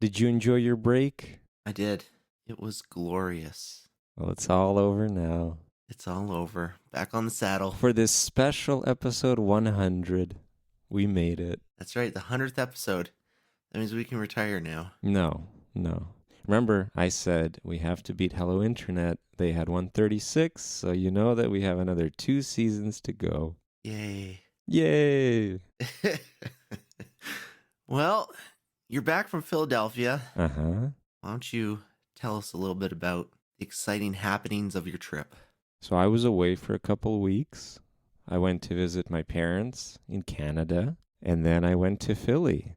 Did you enjoy your break? I did. It was glorious. Well, it's all over now. It's all over. Back on the saddle. For this special episode 100, we made it. That's right, the 100th episode. That means we can retire now. No. Remember, I said we have to beat Hello Internet. They had 136, so you know that we have another 2 seasons to go. Yay. Yay! Well, you're back from Philadelphia. Uh-huh. Why don't you tell us a little bit about the exciting happenings of your trip? So I was away for a couple of weeks. I went to visit my parents in Canada, and then I went to Philly.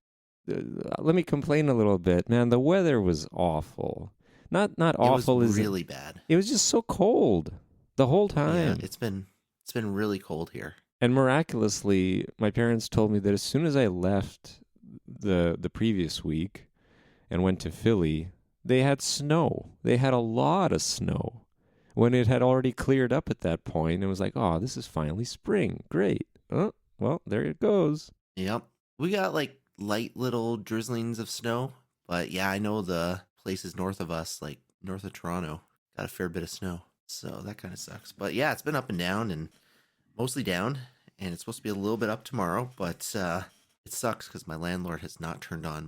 Let me complain a little bit, man. The weather was awful. Not awful. It was really bad. It was just so cold the whole time. Yeah, it's been really cold here. And miraculously, my parents told me that as soon as I left the previous week and went to Philly, they had snow. They had a lot of snow when it had already cleared up at that point. It was like, oh, this is finally spring. Great. Oh, well, there it goes. Yep. We got like light little drizzlings of snow, but yeah, I know the places north of us, like north of Toronto, got a fair bit of snow. So that kind of sucks. But yeah, it's been up and down and mostly down, and it's supposed to be a little bit up tomorrow, but it sucks because my landlord has not turned on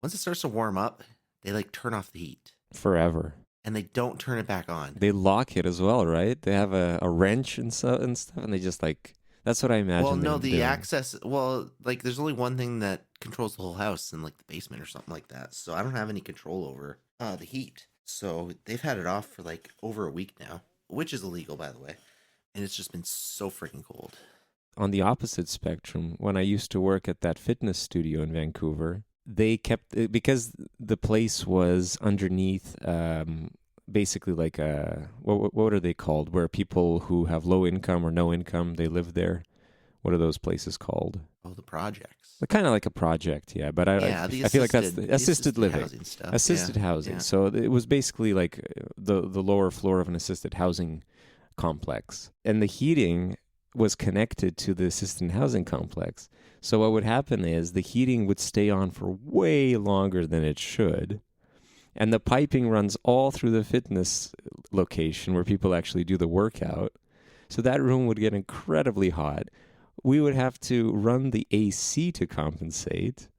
once it starts to warm up, they like turn off the heat. Forever. And they don't turn it back on. They lock it as well, right? They have a wrench and stuff, and they just like, that's what I imagine. Well, no, the access, like there's only one thing that controls the whole house in like the basement or something like that. So I don't have any control over the heat. So they've had it off for like over a week now, which is illegal, by the way. And it's just been so freaking cold. On the opposite spectrum, when I used to work at that fitness studio in Vancouver, they kept, because the place was underneath basically like what are they called, where people who have low income or no income, they live there. What are those places called? Oh, the projects. Kind of like a project, yeah. But I feel like that's the assisted living, housing stuff. assisted housing. Yeah. So it was basically like the lower floor of an assisted housing complex, and the heating was connected to the assisted housing complex. So what would happen is the heating would stay on for way longer than it should. And the piping runs all through the fitness location where people actually do the workout. So that room would get incredibly hot. We would have to run the AC to compensate,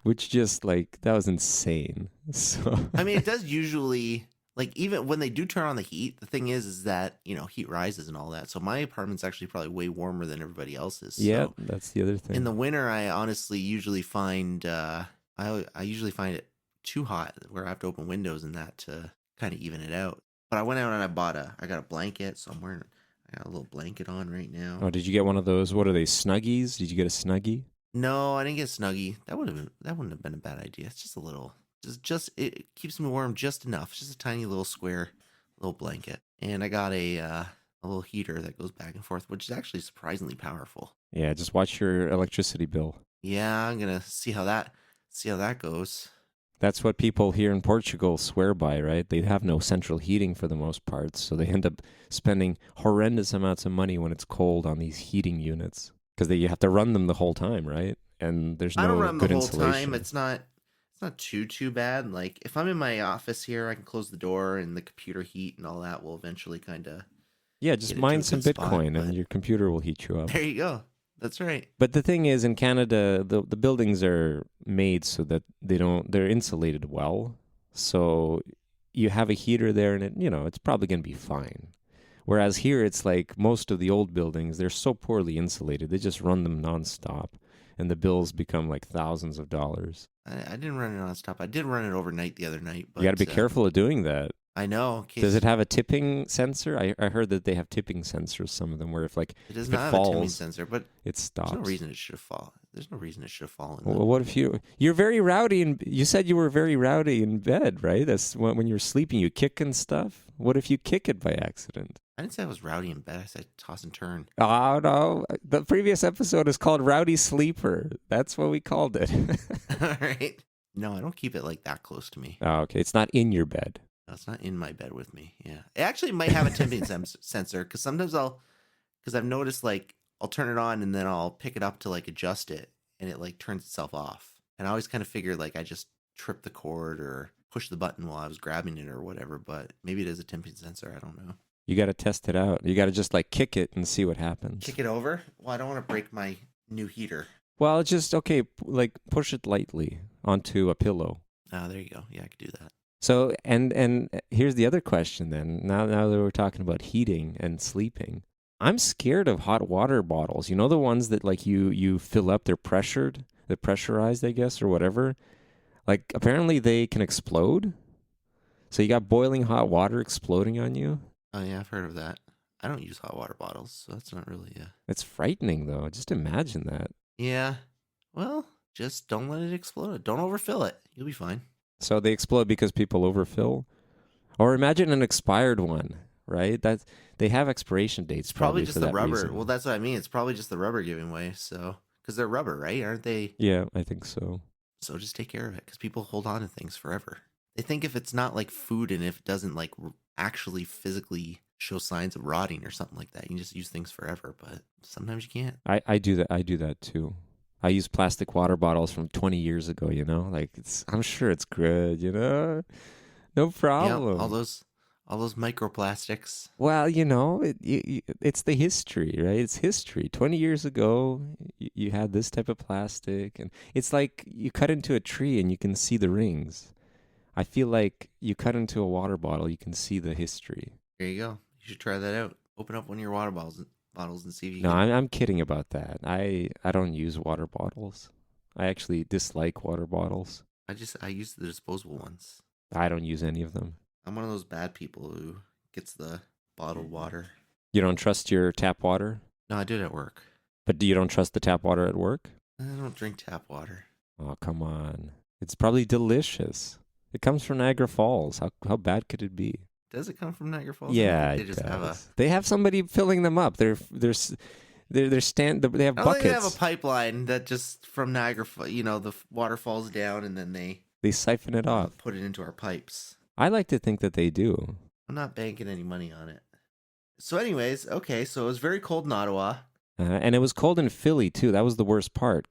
which just like, that was insane. So I mean, it does usually, like, even when they do turn on the heat, the thing is that, heat rises and all that. So my apartment's actually probably way warmer than everybody else's. yeah, So that's the other thing. in the winter, I honestly usually find, I usually find it too hot where I have to open windows and that to kind of even it out. But I went out and I got a blanket, so I got a little blanket on right now. Oh, did you get one of those? What are they, Snuggies? Did you get a Snuggie? No, I didn't get a Snuggie. That wouldn't have been a bad idea. It's just a little, just it keeps me warm just enough. It's just a tiny little square little blanket, and I got a little heater that goes back and forth, which is actually surprisingly powerful. Yeah, just watch your electricity bill. Yeah, I'm gonna see how that goes. That's what people here in Portugal swear by, right? They have no central heating for the most part, so they end up spending horrendous amounts of money when it's cold on these heating units because you have to run them the whole time, right? And there's no I don't run good the whole insulation. time. It's not too bad. Like if I'm in my office here, I can close the door and the computer heat and all that will eventually kind of just mine some Bitcoin and your computer will heat you up. There you go. That's right. But the thing is, in Canada, the buildings are made so that they're insulated well. So you have a heater there and it's probably going to be fine. Whereas here, it's like most of the old buildings, they're so poorly insulated. They just run them nonstop and the bills become like thousands of dollars. I didn't run it nonstop. I did run it overnight the other night. But, you got to be careful of doing that. I know. Does it have a tipping sensor? I heard that they have tipping sensors, some of them, where if it does not have a tipping sensor, but it stops. There's no reason it should fall. There's no reason it should have fallen. Well, what if you're very rowdy and you said you were very rowdy in bed, right? That's when you're sleeping, you kick and stuff. What if you kick it by accident? I didn't say I was rowdy in bed. I said toss and turn. Oh, no. The previous episode is called Rowdy Sleeper. That's what we called it. All right. No, I don't keep it like that close to me. Oh, okay. It's not in your bed. No, it's not in my bed with me. Yeah. It actually might have a tipping sensor because sometimes because I've noticed like I'll turn it on and then I'll pick it up to like adjust it and it like turns itself off. And I always kind of figured like I just trip the cord or push the button while I was grabbing it or whatever, but maybe it is a temperature sensor. I don't know. You got to test it out. You got to just like kick it and see what happens. Kick it over? Well, I don't want to break my new heater. Well, it's just okay. Like push it lightly onto a pillow. Oh, there you go. Yeah, I could do that. So and here's the other question then. Now that we're talking about heating and sleeping, I'm scared of hot water bottles. You know the ones that like you fill up, they're pressurized, I guess, or whatever. Like apparently they can explode. So you got boiling hot water exploding on you. Oh yeah, I've heard of that. I don't use hot water bottles, so that's not really It's frightening though. Just imagine that. Yeah. Well, just don't let it explode. Don't overfill it. You'll be fine. So they explode because people overfill. Or imagine an expired one, right? That they have expiration dates. It's probably for just the that rubber. reason. Well, that's what I mean. It's probably just the rubber giving way. So, because they're rubber, right? Aren't they? Yeah, I think so. So just take care of it, because people hold on to things forever. They think if it's not like food and if it doesn't like actually physically show signs of rotting or something like that, you can just use things forever. But sometimes you can't. I do that. I do that too. I use plastic water bottles from 20 years ago. You know, like I'm sure it's good. You know, no problem. Yeah, all those microplastics. Well, you know, it's the history, right? It's history. 20 years ago, you had this type of plastic, and it's like you cut into a tree and you can see the rings. I feel like you cut into a water bottle, you can see the history. There you go. You should try that out. Open up one of your water bottles and see if you No, can. I'm kidding about that. I don't use water bottles. I actually dislike water bottles. I use the disposable ones. I don't use any of them. I'm one of those bad people who gets the bottled water. You don't trust your tap water? No, I do it at work. But you don't trust the tap water at work? I don't drink tap water. Oh, come on. It's probably delicious. It comes from Niagara Falls. How bad could it be? Does it come from Niagara Falls? Yeah, they just have They have somebody filling them up. They have they have buckets. a pipeline that just from Niagara, the water falls down and then They siphon it off. put it into our pipes. I like to think that they do. I'm not banking any money on it. So, anyways, okay. So it was very cold in Ottawa. And it was cold in Philly too. That was the worst part.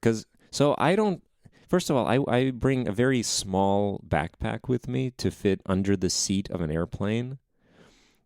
First of all, I bring a very small backpack with me to fit under the seat of an airplane.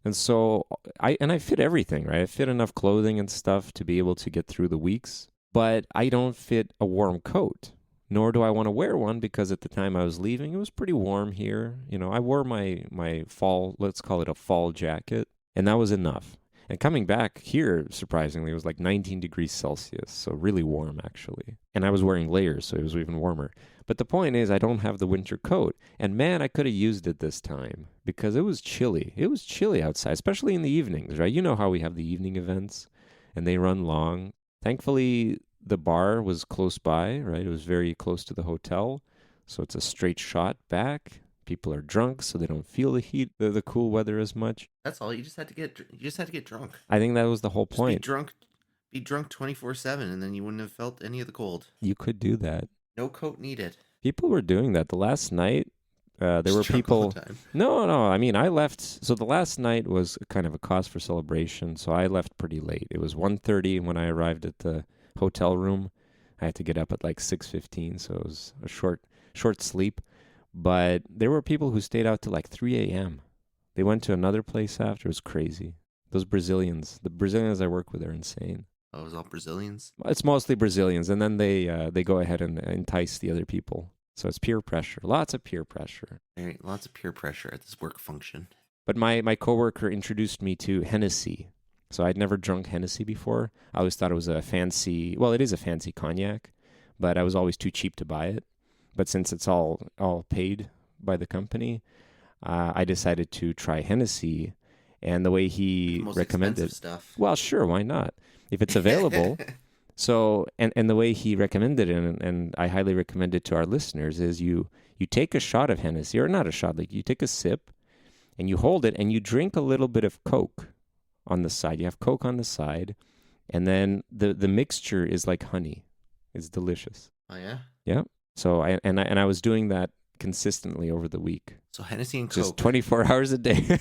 And so I fit everything, right? I fit enough clothing and stuff to be able to get through the weeks, but I don't fit a warm coat, nor do I want to wear one because at the time I was leaving, it was pretty warm here. You know, I wore my fall, let's call it a fall jacket, and that was enough. And coming back here, surprisingly, it was like 19 degrees Celsius, so really warm, actually. And I was wearing layers, so it was even warmer. But the point is, I don't have the winter coat. And man, I could have used it this time because it was chilly. It was chilly outside, especially in the evenings, right? You know how we have the evening events, and they run long. Thankfully, the bar was close by, right? It was very close to the hotel, so it's a straight shot back. People are drunk, so they don't feel the heat, the cool weather as much. That's all. You just had to get drunk. I think that was the whole point. Be drunk 24/7, and then you wouldn't have felt any of the cold. You could do that. No coat needed. People were doing that. The last night, there Just were drunk all people. the time. No. I mean, I left. So the last night was kind of a cause for celebration. So I left pretty late. It was 1:30 when I arrived at the hotel room. I had to get up at like 6:15, so it was a short sleep. But there were people who stayed out till like 3 a.m. They went to another place after. It was crazy. Those Brazilians, the Brazilians I work with are insane. Oh, it was all Brazilians? It's mostly Brazilians, and then they go ahead and entice the other people. So it's peer pressure, lots of peer pressure. Right, lots of peer pressure at this work function. But my coworker introduced me to Hennessy. So I'd never drunk Hennessy before. I always thought it was it is a fancy cognac, but I was always too cheap to buy it. But since it's all paid by the company, I decided to try Hennessy, and the way he Most recommended expensive stuff. Well, sure, why not? If it's available. So, and the way he recommended it, and I highly recommend it to our listeners, is you take a shot of Hennessy, or not a shot, like you take a sip, and you hold it, and you drink a little bit of Coke on the side. You have Coke on the side, and then the mixture is like honey. It's delicious. Oh, yeah? Yeah. So I was doing that consistently over the week. So Hennessy and Just Coke. 24 hours a day.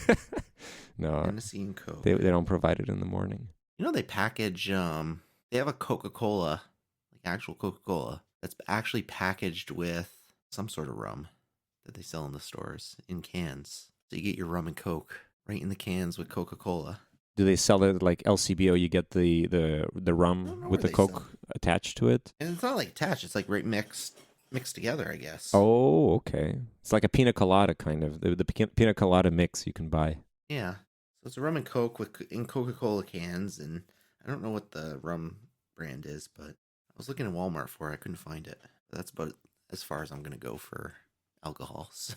No, Hennessy and Coke. they don't provide it in the morning. You know, they package, they have a Coca-Cola, like actual Coca-Cola, that's actually packaged with some sort of rum. that they sell in the stores in cans. So you get your rum and Coke right in the cans with Coca-Cola. Do they sell it like LCBO? You get the I rum don't know with where the they sell Coke attached to it? And it's not like attached. It's like right mixed together, I guess. Oh, okay. It's like a pina colada kind of. The pina colada mix you can buy. Yeah. So it's a rum and Coke in Coca-Cola cans, and I don't know what the rum brand is, but I was looking at Walmart for it. I couldn't find it. That's about as far as I'm going to go for alcohol. So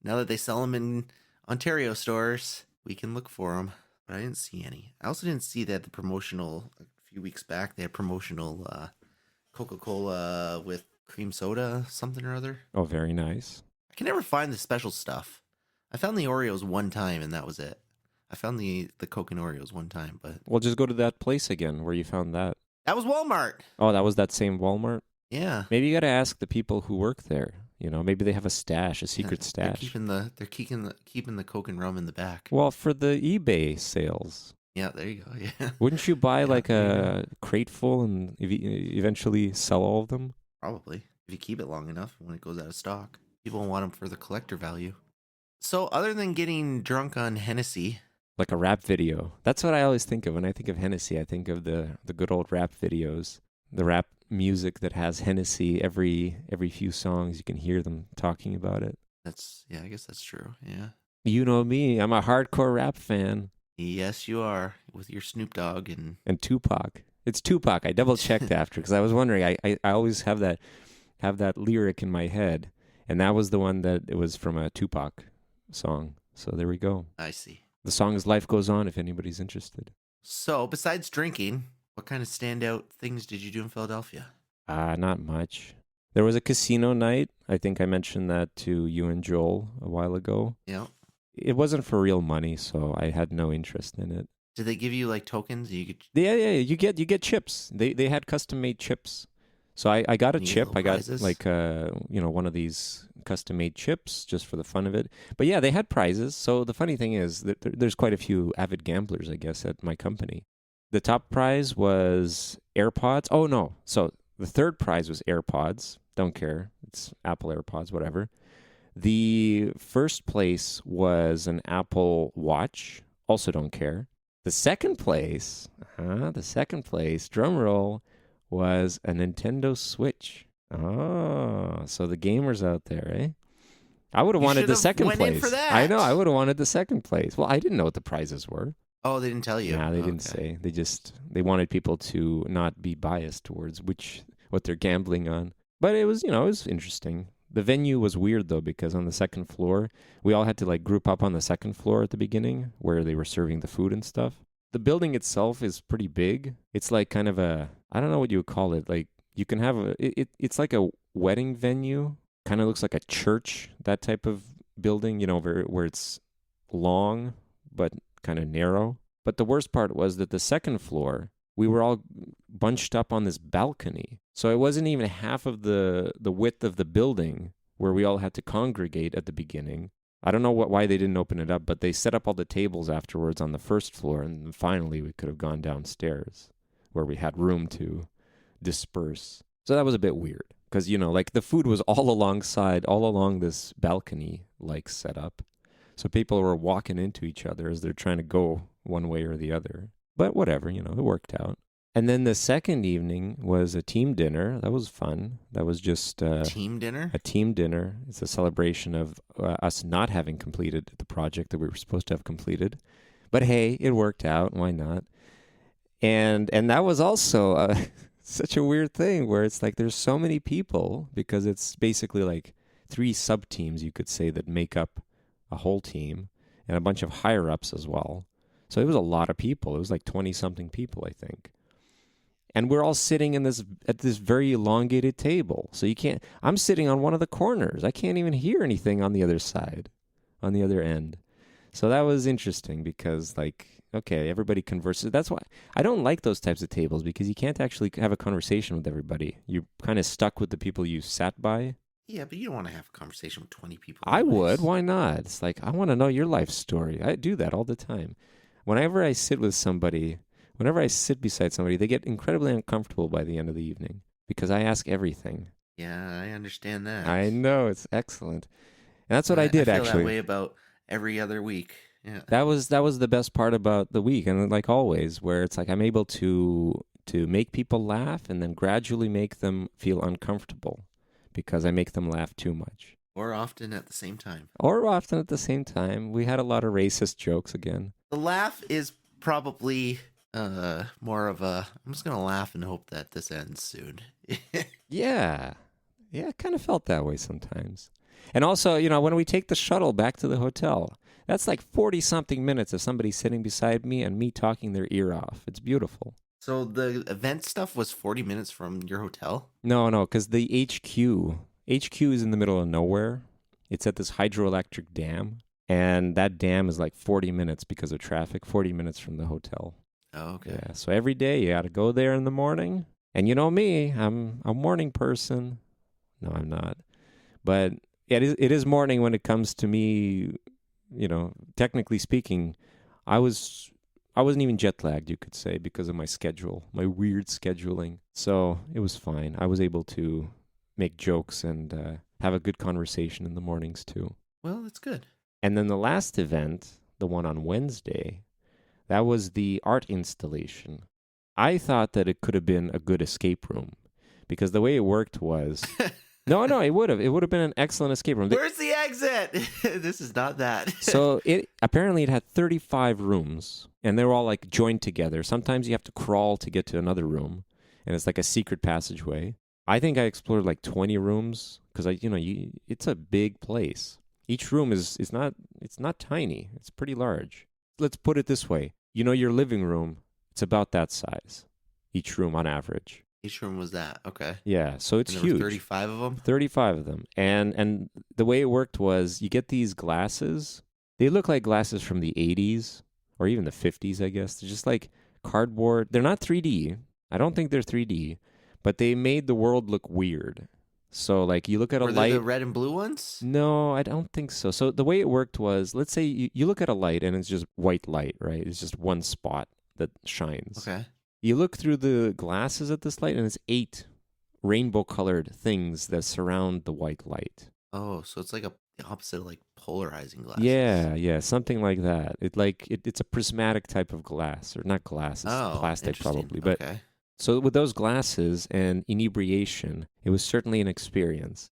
now that they sell them in Ontario stores, we can look for them. But I didn't see any. I also didn't see that the promotional, a few weeks back, they had promotional Coca-Cola with cream soda, something or other. Oh, very nice. I can never find the special stuff. I found the Oreos one time, and that was it. I found the Coke and Oreos one time, but... Well, just go to that place again where you found that. That was Walmart! Oh, that was that same Walmart? Yeah. Maybe you got to ask the people who work there. You know, maybe they have a stash, a secret They're stash. keeping the Coke and rum in the back. Well, for the eBay sales, Yeah, there you go. Yeah, wouldn't you buy Yeah, like there you a crate full and eventually sell all of them? probably if you keep it long enough. When it goes out of stock, people want them for the collector value. So, other than getting drunk on Hennessy, Like a rap video. That's what I always think of when I think of Hennessy. I think of the good old rap videos, the rap music that has Hennessy. Every few songs you can hear them talking about it. I guess that's true. Yeah. You know me, I'm a hardcore rap fan. Yes, you are with your Snoop Dogg And Tupac. It's Tupac. I double checked after because I was wondering. I always have that lyric in my head, and that was the one that it was from a Tupac song. So there we go. I see. The song is "Life Goes On" if anybody's interested. So, besides drinking, what kind of standout things did you do in Philadelphia? Not much. There was a casino night. I think I mentioned that to you and Joel a while ago. Yeah. It wasn't for real money, so I had no interest in it. Did they give you like tokens? You could Yeah. You get chips. They had custom made chips. So I got a Neat chip. little I got prizes. like one of these custom made chips just for the fun of it. But yeah, they had prizes. So the funny thing is that there's quite a few avid gamblers, I guess, at my company. The top prize was AirPods. Oh no. So the third prize was AirPods. Don't care. It's Apple AirPods, whatever. The first place was an Apple Watch. Also don't care. The second place, drum roll, was a Nintendo Switch. Oh, so the gamers out there, eh? I would have You wanted the should've second went in place. for that. I know, I would have wanted the second place. Well, I didn't know what the prizes were. Oh, they didn't tell you. Nah, they didn't say. They wanted people to not be biased towards what they're gambling on. But it was, it was interesting. The venue was weird though, because on the second floor, we all had to like group up on the second floor at the beginning where they were serving the food and stuff. The building itself is pretty big. It's like kind of I don't know what you would call it. Like you can have it's like a wedding venue. Kind of looks like a church, that type of building, where it's long but kind of narrow. But the worst part was that the second floor, we were all bunched up on this balcony. So it wasn't even half of the width of the building where we all had to congregate at the beginning. I don't know why they didn't open it up, but they set up all the tables afterwards on the first floor, and finally we could have gone downstairs where we had room to disperse. So that was a bit weird because, like the food was all along this balcony-like setup. So people were walking into each other as they're trying to go one way or the other. But whatever, it worked out. And then the second evening was a team dinner. That was fun. That was just Team dinner? a team dinner. It's a celebration of us not having completed the project that we were supposed to have completed. But hey, it worked out. Why not? And that was also such a weird thing where it's like there's so many people because it's basically like 3 sub-teams, you could say, that make up a whole team and a bunch of higher-ups as well. So it was a lot of people. It was like 20-something people, I think. And we're all sitting at this very elongated table. So I'm sitting on one of the corners. I can't even hear anything on the other side, on the other end. So that was interesting because, okay, everybody converses. That's why I don't like those types of tables because you can't actually have a conversation with everybody. You're kind of stuck with the people you sat by. Yeah, but you don't want to have a conversation with 20 people. I anyways. would. Why not? It's like, I want to know your life story. I do that all the time. Whenever I sit beside somebody, they get incredibly uncomfortable by the end of the evening because I ask everything. Yeah, I understand that. I know, it's excellent. And that's what I I did feel that actually. way about every other week. Yeah. That was the best part about the week, and like always, where it's like I'm able to make people laugh and then gradually make them feel uncomfortable because I make them laugh too much. Or often at the same time. Or often at the same time. We had a lot of racist jokes again. The laugh is probably more of a I'm just gonna laugh and hope that this ends soon. Yeah. Yeah, it kind of felt that way sometimes. And also, when we take the shuttle back to the hotel, that's like 40 something minutes of somebody sitting beside me and me talking their ear off. It's beautiful. So the event stuff was 40 minutes from your hotel? No, no, because the HQ is in the middle of nowhere. It's at this hydroelectric dam, and that dam is like 40 minutes because of traffic, 40 minutes from the hotel. Oh, okay. Yeah, so every day you got to go there in the morning. And you know me, I'm a morning person. No, I'm not. But it is morning when it comes to me, technically speaking. I was I wasn't even jet lagged, you could say, because of my schedule, my weird scheduling. So it was fine. I was able to make jokes and have a good conversation in the mornings too. Well, that's good. And then the last event, the one on Wednesday, that was the art installation. I thought that it could have been a good escape room because the way it worked was no, no, it would have. It would have been an excellent escape room. Where's the exit? This is not that. So it had 35 rooms, and they were all like joined together. Sometimes you have to crawl to get to another room, and it's like a secret passageway. I think I explored like 20 rooms because it's a big place. Each room is not it's not tiny. It's pretty large. Let's put it this way. Your living room, it's about that size. Each room on average. Each room was that. Okay. Yeah, so it's And there huge. were 35 of them? 35 of them. And the way it worked was you get these glasses. They look like glasses from the 80s or even the 50s, I guess. They're just like cardboard. They're not 3D. I don't think they're 3D, but they made the world look weird. So like you look at a Were light. they the red and blue ones? No, I don't think so. So the way it worked was, let's say you look at a light and it's just white light, right? It's just one spot that shines. Okay. You look through the glasses at this light and it's 8 rainbow-colored things that surround the white light. Oh, so it's like the opposite of like polarizing glasses. Yeah, something like that. It's a prismatic type of glass, or not glass, it's Oh, plastic interesting. probably. But Okay. so with those glasses and inebriation, it was certainly an experience.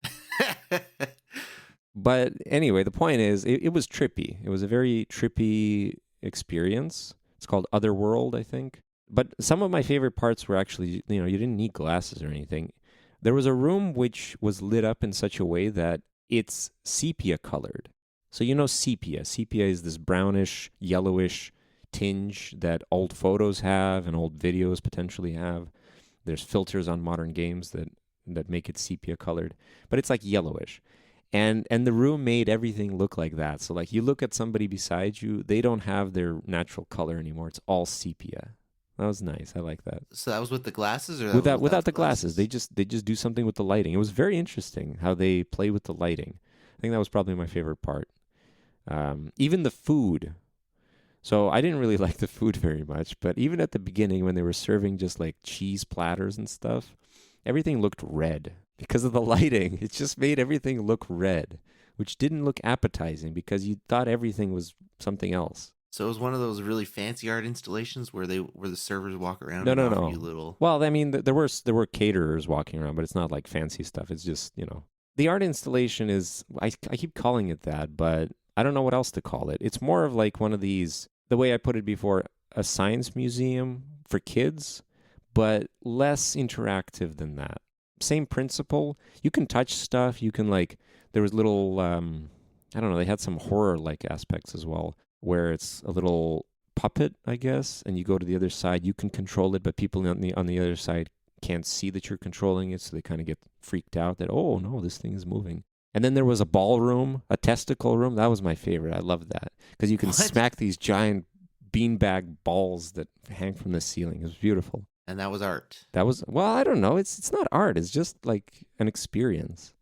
But anyway, the point is, it was trippy. It was a very trippy experience. It's called Otherworld, I think. But some of my favorite parts were actually, you didn't need glasses or anything. There was a room which was lit up in such a way that it's sepia colored. So sepia. Sepia is this brownish, yellowish tinge that old photos have and old videos potentially have. There's filters on modern games that make it sepia colored, but it's like yellowish. And the room made everything look like that. So like you look at somebody beside you, they don't have their natural color anymore. It's all sepia. That was nice. I like that. So that was with the glasses, or Without the glasses, they just do something with the lighting. It was very interesting how they play with the lighting. I think that was probably my favorite part. Even the food. So I didn't really like the food very much, but even at the beginning when they were serving just like cheese platters and stuff, everything looked red because of the lighting. It just made everything look red, which didn't look appetizing because you thought everything was something else. So it was one of those really fancy art installations where the servers walk around No, and no, offer no. you little. Well, I mean, there were caterers walking around, but it's not like fancy stuff. It's just the art installation is. I keep calling it that, but I don't know what else to call it. It's more of like one of these. The way I put it before, a science museum for kids, but less interactive than that. Same principle. You can touch stuff. You can there was little. I don't know. They had some horror like aspects as well, where it's a little puppet, I guess, and you go to the other side, you can control it, but people on the other side can't see that you're controlling it, so they kind of get freaked out that, oh no, this thing is moving. And then there was a ballroom, a testicle room. That was my favorite. I loved that because you can smack these giant beanbag balls that hang from the ceiling. It was beautiful. And that was art. That was, well, I don't know. It's not art. It's just like an experience.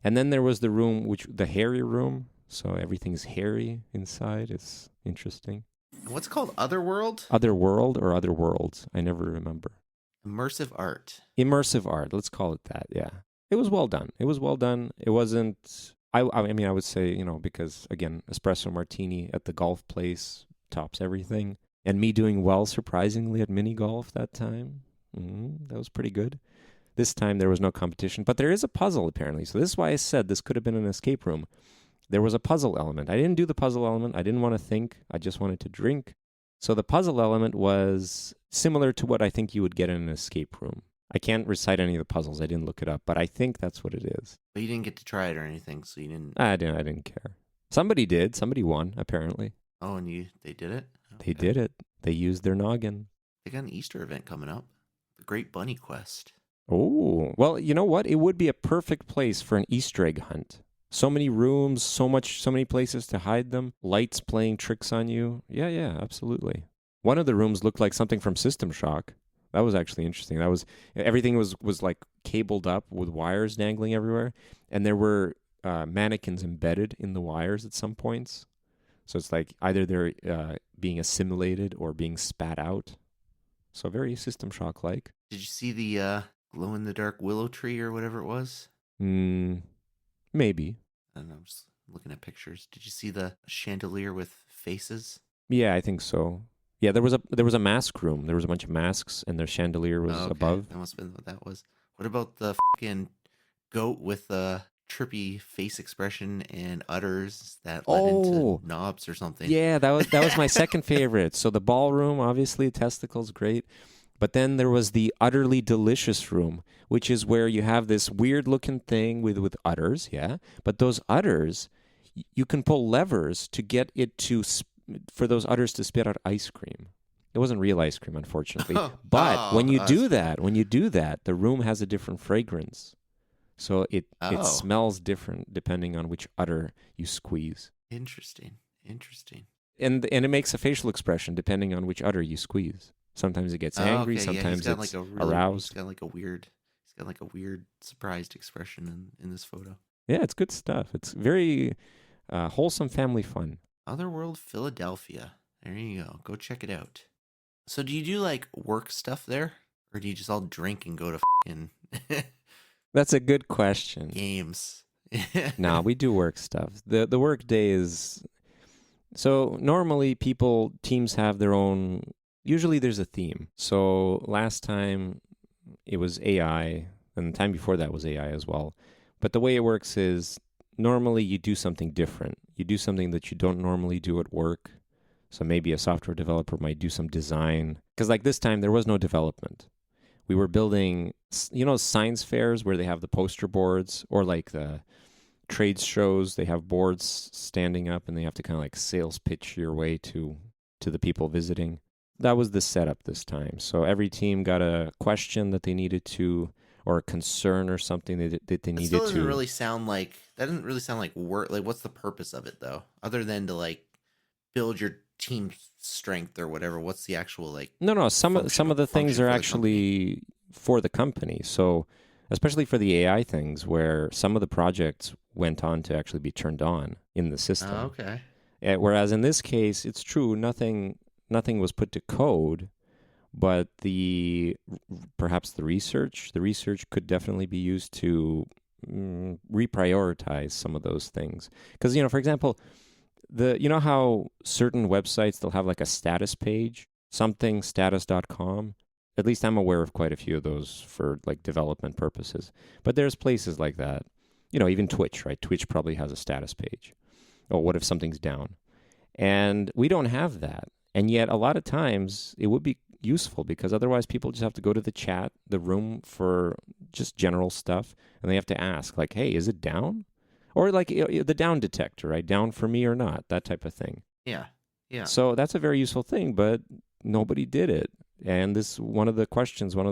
And then there was the room, the hairy room. So everything's hairy inside. It's interesting. What's it called? Otherworld? Otherworld or Other Worlds. I never remember. Immersive art. Immersive art. Let's call it that. Yeah. It was well done. It was well done. It wasn't. I mean, I would say, because again, espresso martini at the golf place tops everything, and me doing well surprisingly at mini golf that time. That was pretty good. This time there was no competition, but there is a puzzle apparently. So this is why I said this could have been an escape room. There was a puzzle element. I didn't do the puzzle element. I didn't want to think. I just wanted to drink. So the puzzle element was similar to what I think you would get in an escape room. I can't recite any of the puzzles. I didn't look it up, but I think that's what it is. But you didn't get to try it or anything, so you didn't. I didn't care. Somebody did. Somebody won, apparently. Oh, and they did it? Okay. They did it. They used their noggin. They got an Easter event coming up. The Great Bunny Quest. Oh, well, you know what? It would be a perfect place for an Easter egg hunt. So many rooms, so many places to hide them, lights playing tricks on you. Yeah, absolutely. One of the rooms looked like something from System Shock. That was actually interesting. Everything was like cabled up with wires dangling everywhere, and there were mannequins embedded in the wires at some points. So it's like either they're being assimilated or being spat out. So very System Shock like. Did you see the glow in the dark willow tree or whatever it was? Maybe. I don't know. I'm just looking at pictures. Did you see the chandelier with faces? Yeah, I think so. Yeah, there was a mask room. There was a bunch of masks, and their chandelier was above. That must have been what that was. What about the fucking goat with a trippy face expression and udders that led into knobs or something? Yeah, that was my second favorite. So the ballroom, obviously, testicles, great. But then there was the utterly delicious room, which is where you have this weird-looking thing with udders, yeah. But those udders, you can pull levers to get it for those udders to spit out ice cream. It wasn't real ice cream, unfortunately. But when you do that, the room has a different fragrance. So it smells different depending on which udder you squeeze. Interesting. And it makes a facial expression depending on which udder you squeeze. Sometimes it gets angry, sometimes it's aroused. He's got like a weird surprised expression in this photo. Yeah, it's good stuff. It's very wholesome family fun. Otherworld Philadelphia. There you go. Go check it out. So do you do like work stuff there? Or do you just all drink and go to fucking That's a good question. games? Nah, we do work stuff. The work day is... So normally teams have their own... Usually there's a theme. So last time it was AI, and the time before that was AI as well. But the way it works is normally you do something different. You do something that you don't normally do at work. So maybe a software developer might do some design. Because like this time, there was no development. We were building, science fairs where they have the poster boards, or like the trade shows, they have boards standing up and they have to kind of like sales pitch your way to the people visiting. That was the setup this time. So every team got a question that they needed to, or a concern or something that they needed to. That doesn't really sound like work. Like, what's the purpose of it though? Other than to like build your team strength or whatever. What's the actual like? No. Some of the things are actually for the company. So especially for the AI things, where some of the projects went on to actually be turned on in the system. Oh, okay. Whereas in this case, it's true, nothing was put to code, but perhaps the research could definitely be used to reprioritize some of those things. Because, for example, how certain websites, they'll have like a status page, something status.com. At least I'm aware of quite a few of those for like development purposes. But there's places like that. Even Twitch, right? Twitch probably has a status page. Oh, what if something's down? And we don't have that. And yet a lot of times it would be useful, because otherwise people just have to go to the room for just general stuff, and they have to ask like, hey, is it down? Or like the down detector, right? Down for me or not, that type of thing. Yeah. So that's a very useful thing, but nobody did it. And one of the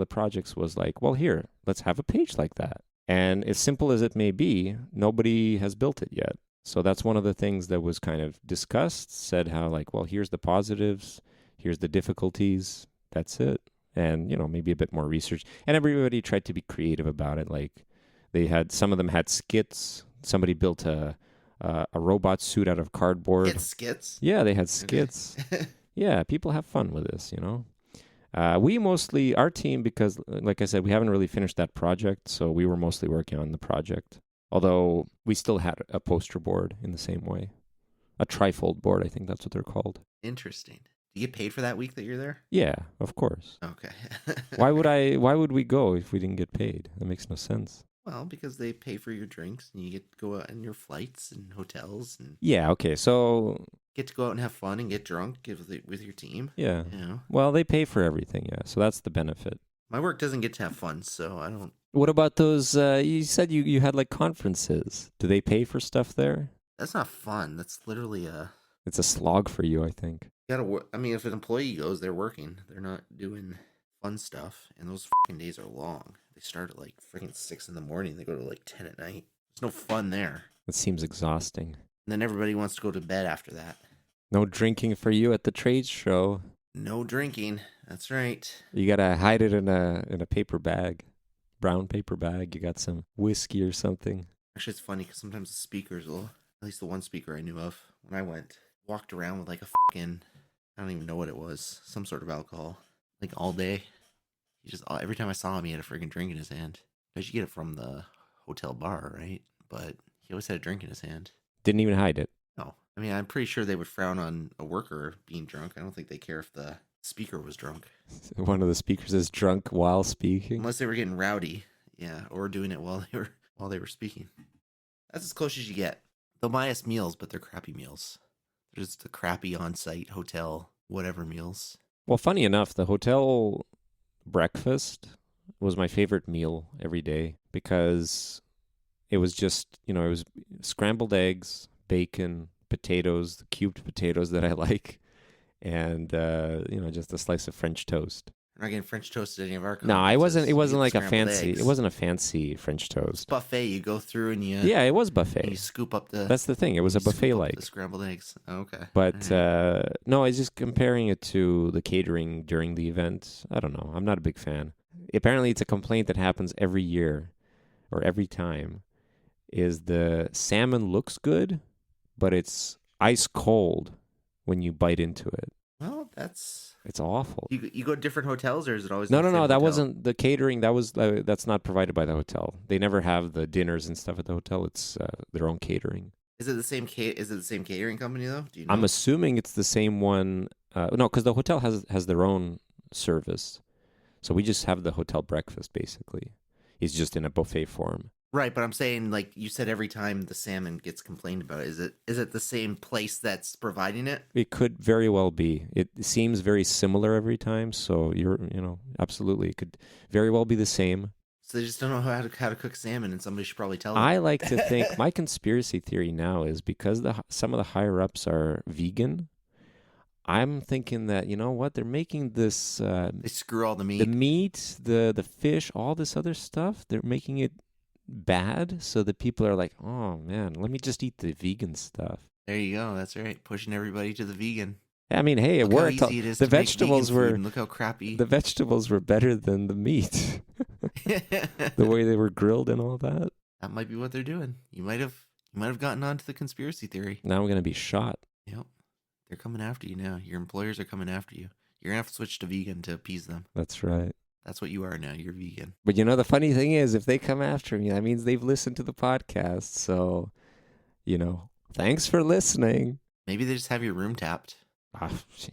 projects was like, well, here, let's have a page like that. And as simple as it may be, nobody has built it yet. So that's one of the things that was kind of discussed, said how like, well, here's the positives, here's the difficulties, that's it. And, maybe a bit more research. And everybody tried to be creative about it. Like some of them had skits. Somebody built a robot suit out of cardboard. Skits? Yeah, they had skits. Okay. Yeah, people have fun with this, Our team, because like I said, we haven't really finished that project, so we were mostly working on the project. Although we still had a poster board in the same way. A trifold board, I think that's what they're called. Interesting. Do you get paid for that week that you're there? Yeah, of course. Okay. Why would we go if we didn't get paid? That makes no sense. Well, because they pay for your drinks and you get to go out on your flights and hotels and Yeah, okay. So get to go out and have fun and get drunk with your team. yeah. You know? Well, they pay for everything, yeah. So that's the benefit. My work doesn't get to have fun, so I don't. What about those you said you had like conferences. Do they pay for stuff there? That's not fun. That's literally It's a slog for you, I think. you gotta work. I mean, if an employee goes, they're working. They're not doing fun stuff, and those fucking days are long. They start at like freaking 6 in the morning. They go to like 10 at night. There's no fun there. It seems exhausting. And then everybody wants to go to bed after that. No drinking for you at the trade show. No drinking. That's right. You gotta hide it in a paper bag, brown paper bag. You got some whiskey or something. Actually, it's funny because sometimes the speakers will, at least the one speaker I knew of when I went, walked around with like a fucking, I don't even know what it was, some sort of alcohol, like all day. He just, every time I saw him, he had a freaking drink in his hand. Because you get it from the hotel bar, right? But he always had a drink in his hand. Didn't even hide it. No. I mean, I'm pretty sure they would frown on a worker being drunk. I don't think they care if the speaker was drunk. One of the speakers is drunk while speaking. Unless they were getting rowdy. Yeah, or doing it while they were speaking. That's as close as you get. They'll buy us meals, but they're crappy meals. They're just the crappy on-site hotel whatever meals. Well, funny enough, the hotel breakfast was my favorite meal every day because it was just, it was scrambled eggs, bacon, potatoes, the cubed potatoes that I like, and just a slice of French toast. We're not getting French toast at any of our No, it wasn't like a fancy. Eggs. It wasn't a fancy French toast. It's buffet. You go through and you Yeah, it was buffet. and you scoop up the. That's the thing. It was a buffet like the scrambled eggs. Oh, okay. But no, I was just comparing it to the catering during the event. I don't know. I'm not a big fan. Apparently, it's a complaint that happens every year or every time. Is the salmon looks good, but it's ice cold when you bite into it. Well, it's awful. You go to different hotels, or is it always No. That hotel? wasn't the catering. That's not provided by the hotel. They never have the dinners and stuff at the hotel. It's their own catering. Is it the same catering company though? Do you know? I'm assuming it's the same one. No, because the hotel has their own service, so we just have the hotel breakfast. Basically, it's just in a buffet form. Right, but I'm saying, like you said, every time the salmon gets complained about, is it the same place that's providing it? It could very well be. It seems very similar every time, so absolutely, it could very well be the same. So they just don't know how to cook salmon, and somebody should probably tell them. I like to think my conspiracy theory now is because some of the higher ups are vegan. I'm thinking that they're making this. They screw all the meat, the fish, all this other stuff. They're making it bad, so that people are like, oh man, let me just eat the vegan stuff. There you go. That's right. Pushing everybody to the vegan. I mean, hey, it worked. The vegetables were look how crappy. The vegetables were better than the meat. The way they were grilled and all that. That might be what they're doing. You might have gotten onto the conspiracy theory. Now I'm gonna be shot. Yep. They're coming after you now. Your employers are coming after you. You're gonna have to switch to vegan to appease them. That's right. That's what you are now. You're vegan. But the funny thing is, if they come after me, that means they've listened to the podcast. So, thanks for listening. Maybe they just have your room tapped.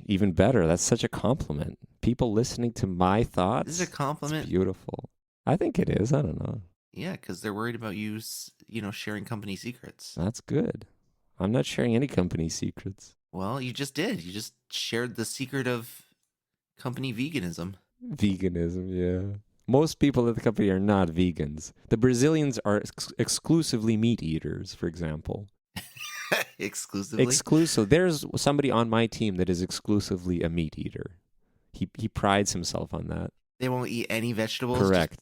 Even better. That's such a compliment. People listening to my thoughts. This is a compliment. It's beautiful. I think it is. I don't know. Yeah, because they're worried about you, sharing company secrets. That's good. I'm not sharing any company secrets. Well, you just did. You just shared the secret of company veganism. Veganism, yeah. Most people at the company are not vegans. The Brazilians are exclusively meat eaters, for example. Exclusively? Exclusive. There's somebody on my team that is exclusively a meat eater. He prides himself on that. They won't eat any vegetables? Correct.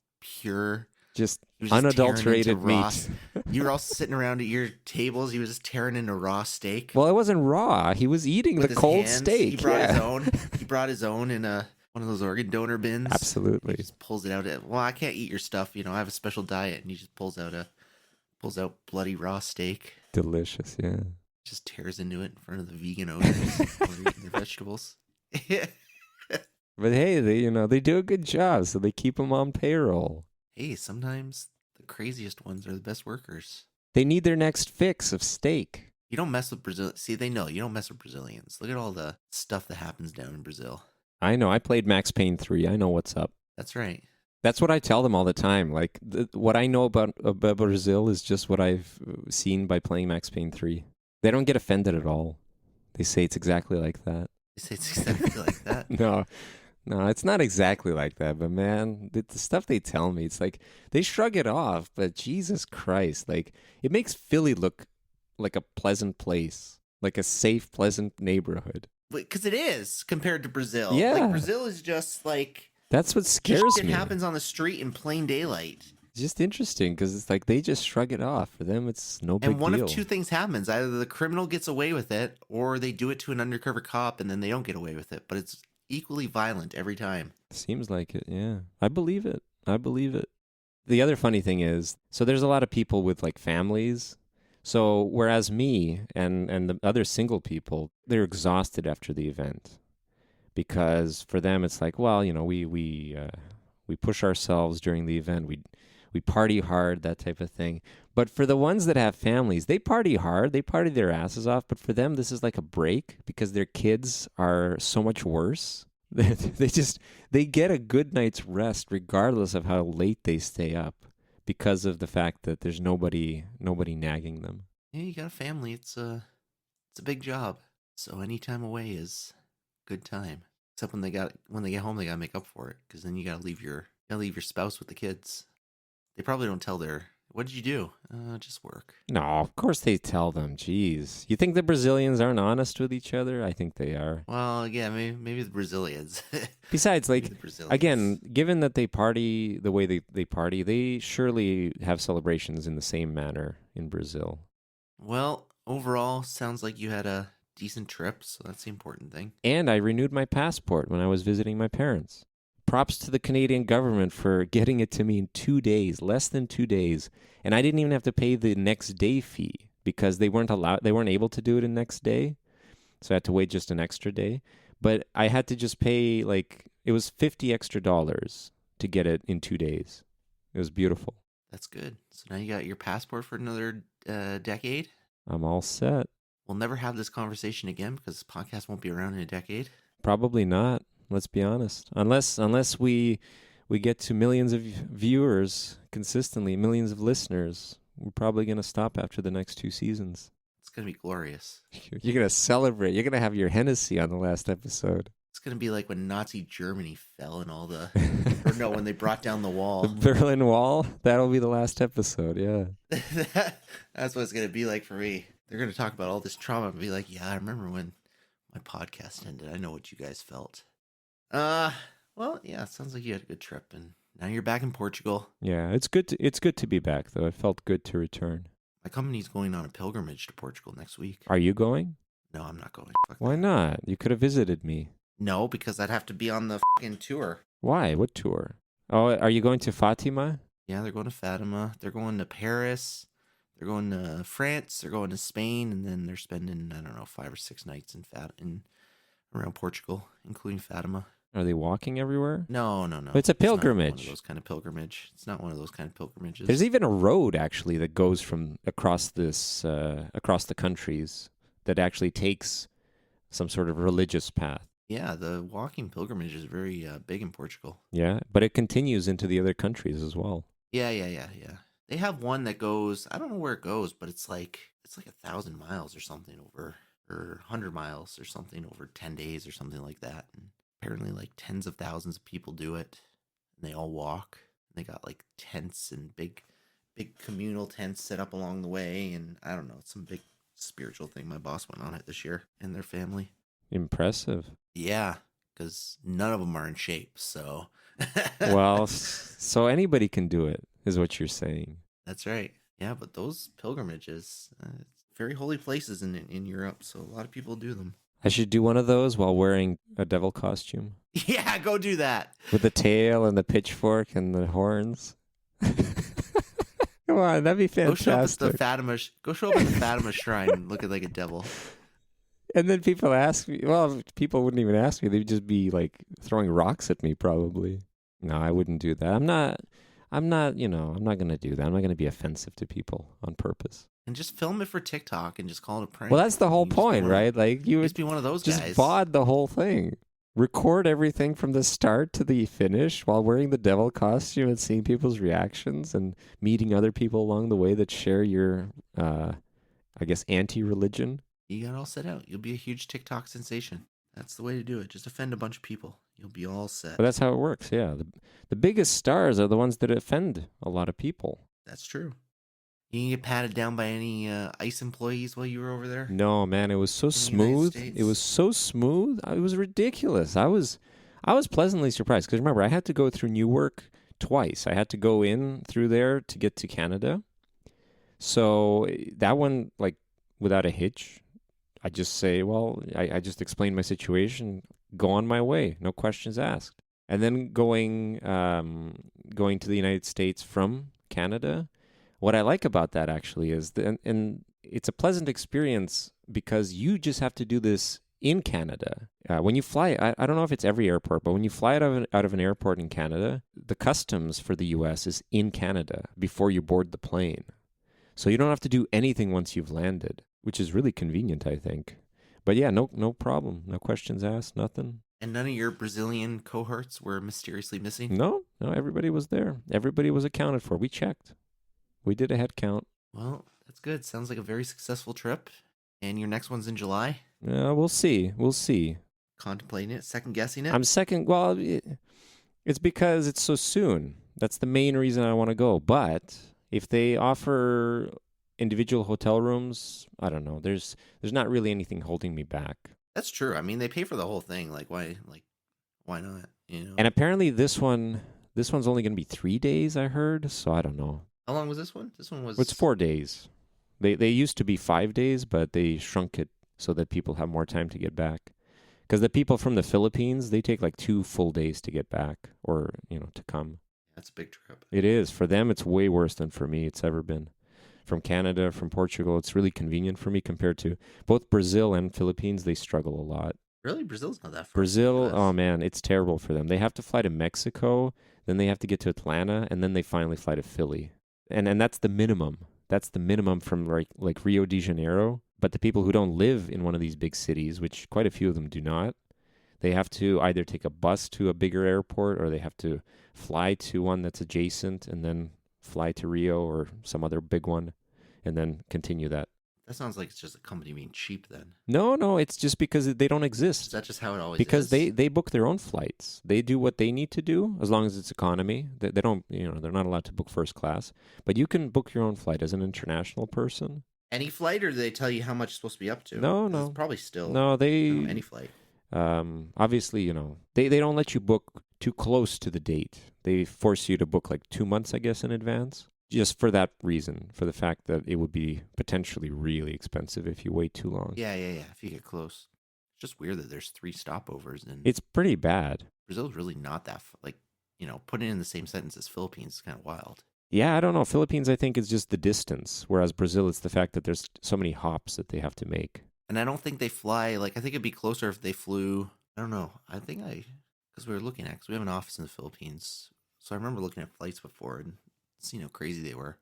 Just unadulterated meat. You were all sitting around at your tables. He was just tearing into raw steak. Well, it wasn't raw. He was eating the cold steak. He brought his own. He brought his own in one of those organ donor bins. Absolutely. He just pulls it out. Well, I can't eat your stuff. I have a special diet, and he just pulls out bloody raw steak. Delicious, yeah. Just tears into it in front of the vegan owners who are eating their vegetables. But hey, they do a good job, so they keep them on payroll. Hey, sometimes the craziest ones are the best workers. They need their next fix of steak. You don't mess with Brazil. See, they know you don't mess with Brazilians. Look at all the stuff that happens down in Brazil. I know. I played Max Payne 3. I know what's up. That's right. That's what I tell them all the time. Like, what I know about Brazil is just what I've seen by playing Max Payne 3. They don't get offended at all. They say it's exactly like that. They say it's exactly like that. No, it's not exactly like that. But man, the stuff they tell me, it's like they shrug it off. But Jesus Christ, like it makes Philly look like a pleasant place, like a safe, pleasant neighborhood. Because it is compared to Brazil. Yeah. Like Brazil is just like That's what scares it me. happens on the street in plain daylight. It's just interesting because it's like they just shrug it off. For them, it's no big deal. And one of two things happens: either the criminal gets away with it, or they do it to an undercover cop, and then they don't get away with it. But it's equally violent every time. Seems like it, yeah. I believe it. The other funny thing is, so there's a lot of people with like families. So whereas me and the other single people, they're exhausted after the event because for them it's like, well, we push ourselves during the event. We party hard, that type of thing. But for the ones that have families, they party hard. They party their asses off. But for them, this is like a break because their kids are so much worse. They get a good night's rest regardless of how late they stay up because of the fact that there's nobody nagging them. Yeah, you got a family. It's a big job. So any time away is good time. Except when they get home, they gotta make up for it because then you gotta leave your spouse with the kids. They probably don't tell what did you do? Just work. No, of course they tell them. Jeez. You think the Brazilians aren't honest with each other? I think they are. Well, yeah, maybe the Brazilians. Besides, like, again, given that they party the way they party, they surely have celebrations in the same manner in Brazil. Well, overall, sounds like you had a decent trip, so that's the important thing. And I renewed my passport when I was visiting my parents. Props to the Canadian government for getting it to me in 2 days, less than 2 days. And I didn't even have to pay the next day fee because they weren't able to do it in next day. So I had to wait just an extra day. But I had to just pay it was $50 extra to get it in 2 days. It was beautiful. That's good. So now you got your passport for another decade? I'm all set. We'll never have this conversation again because this podcast won't be around in a decade. Probably not. Let's be honest. Unless we get to millions of viewers consistently, millions of listeners, we're probably going to stop after the next 2 seasons. It's going to be glorious. You're going to celebrate. You're going to have your Hennessy on the last episode. It's going to be like when Nazi Germany fell and all the... or no, when they brought down the wall. The Berlin Wall? That'll be the last episode, yeah. That's what it's going to be like for me. They're going to talk about all this trauma and be like, yeah, I remember when my podcast ended. I know what you guys felt. Well, yeah, it sounds like you had a good trip, and now you're back in Portugal. Yeah, it's good to be back, though. It felt good to return. My company's going on a pilgrimage to Portugal next week. Are you going? No, I'm not going. Fuck Why that. not? You could have visited me. No, because I'd have to be on the fucking tour. Why? What tour? Oh, are you going to Fatima? Yeah, they're going to Fatima. They're going to Paris. They're going to France. They're going to Spain, and then they're spending 5 or 6 nights in around Portugal, including Fatima. Are they walking everywhere? No. It's a pilgrimage. It's not one of those kind of pilgrimage. It's not one of those kind of pilgrimages. There's even a road actually that goes from across the countries that actually takes some sort of religious path. Yeah, the walking pilgrimage is very big in Portugal. Yeah, but it continues into the other countries as well. Yeah. They have one that goes. I don't know where it goes, but it's like 1,000 miles or something over, or 100 miles or something over 10 days or something like that. And apparently, like tens of thousands of people do it, and they all walk. And they got like tents and big communal tents set up along the way, and I don't know, it's some big spiritual thing. My boss went on it this year, and their family. Impressive. Yeah, because none of them are in shape, so. Well, so anybody can do it, is what you're saying. That's right. Yeah, but those pilgrimages, very holy places in Europe, so a lot of people do them. I should do one of those while wearing a devil costume. Yeah, go do that. With the tail and the pitchfork and the horns. Come on, that'd be fantastic. Go show up at the Fatima Shrine and look at like a devil. And then people ask me, well, people wouldn't even ask me. They'd just be like throwing rocks at me probably. No, I wouldn't do that. I'm not going to do that. I'm not going to be offensive to people on purpose. And just film it for TikTok and just call it a prank. Well, that's the whole You just be point, one of- right? Like you Just be one of those just guys. VOD the whole thing. Record everything from the start to the finish while wearing the devil costume and seeing people's reactions and meeting other people along the way that share your, I guess, anti-religion. You got it all set out. You'll be a huge TikTok sensation. That's the way to do it. Just offend a bunch of people. You'll be all set. But that's how it works, yeah. The biggest stars are the ones that offend a lot of people. That's true. You didn't get patted down by any ICE employees while you were over there? No, man, it was so In the United smooth. States? It was so smooth. It was ridiculous. I was pleasantly surprised because remember, I had to go through Newark twice. I had to go in through there to get to Canada. So that one, like, without a hitch, I just say, well, I just explained my situation, go on my way, no questions asked. And then going to the United States from Canada, what I like about that actually is, and it's a pleasant experience because you just have to do this in Canada. When you fly, I don't know if it's every airport, but when you fly out of an airport in Canada, the customs for the U.S. is in Canada before you board the plane. So you don't have to do anything once you've landed, which is really convenient, I think. But yeah, no problem. No questions asked, nothing. And none of your Brazilian cohorts were mysteriously missing? No, everybody was there. Everybody was accounted for. We checked. We did a head count. Well, that's good. Sounds like a very successful trip. And your next one's in July? We'll see. We'll see. Contemplating it? Second guessing it? I'm second. Well, it's because it's so soon. That's the main reason I want to go. But if they offer individual hotel rooms, I don't know. There's not really anything holding me back. That's true. I mean, they pay for the whole thing. Why not? You know. And apparently this one's only going to be 3 days, I heard. So I don't know. How long was this one? This one was... It's 4 days. They used to be 5 days, but they shrunk it so that people have more time to get back. Because the people from the Philippines, they take like 2 full days to get back or, to come. That's a big trip. It is. For them, it's way worse than for me it's ever been. From Canada, from Portugal, it's really convenient for me compared to both Brazil and Philippines. They struggle a lot. Really? Brazil's not that far. Brazil, oh man, it's terrible for them. They have to fly to Mexico, then they have to get to Atlanta, and then they finally fly to Philly. And that's the minimum. That's the minimum from like Rio de Janeiro. But the people who don't live in one of these big cities, which quite a few of them do not, they have to either take a bus to a bigger airport or they have to fly to one that's adjacent and then fly to Rio or some other big one and then continue that. That sounds like it's just a company being cheap then. No, it's just because they don't Is exist. that just how it always Because is? they book their own flights. They do what they need to do as long as it's economy. They don't, they're not allowed to book first class. But you can book your own flight as an international person. Any flight, or do they tell you how much it's supposed to be up to? No. It's probably still No, any flight. Obviously, they don't let you book too close to the date. They force you to book like 2 months, I guess, in advance. Just for that reason, for the fact that it would be potentially really expensive if you wait too long. Yeah. If you get close. It's just weird that there's 3 stopovers. And It's pretty bad. Brazil's really not that, putting it in the same sentence as Philippines is kind of wild. Yeah, I don't know. Philippines, I think, is just the distance, whereas Brazil, it's the fact that there's so many hops that they have to make. And I don't think they fly, I think it'd be closer if they flew, I don't know. Because we were looking at, because we have an office in the Philippines. So I remember looking at flights before and seeing how crazy they were.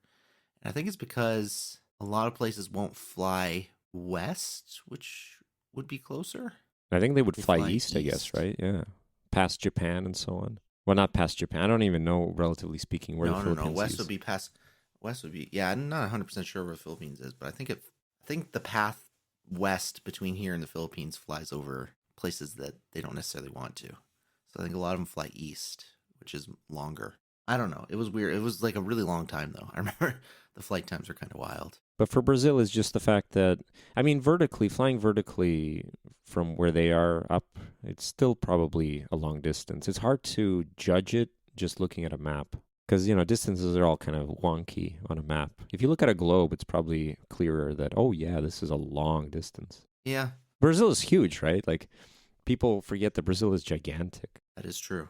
And I think it's because a lot of places won't fly west, which would be closer. I think they would They fly fly east, I guess, east. right? Yeah. Past Japan and so on. Well, not past Japan. I don't even know, relatively speaking, where the Philippines No. West is. would be past. West would be. Yeah, I'm not 100% sure where the Philippines is, but I think the path west between here and the Philippines flies over places that they don't necessarily want to. So I think a lot of them fly east, which is longer. I don't know. It was weird. It was like a really long time though. I remember the flight times were kind of wild. But for Brazil, is just the fact that, flying vertically from where they are up, it's still probably a long distance. It's hard to judge it just looking at a map. Because, distances are all kind of wonky on a map. If you look at a globe, it's probably clearer that, oh yeah, this is a long distance. Yeah, Brazil is huge, right? Like, people forget that Brazil is gigantic. that is true.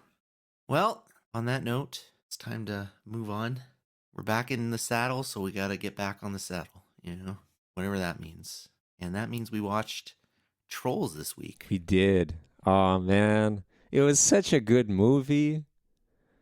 Well, on that note, it's time to move on. We're back in the saddle, so we got to get back on the saddle, whatever that means. And that means we watched Trolls this week. We did. Oh man, it was such a good movie.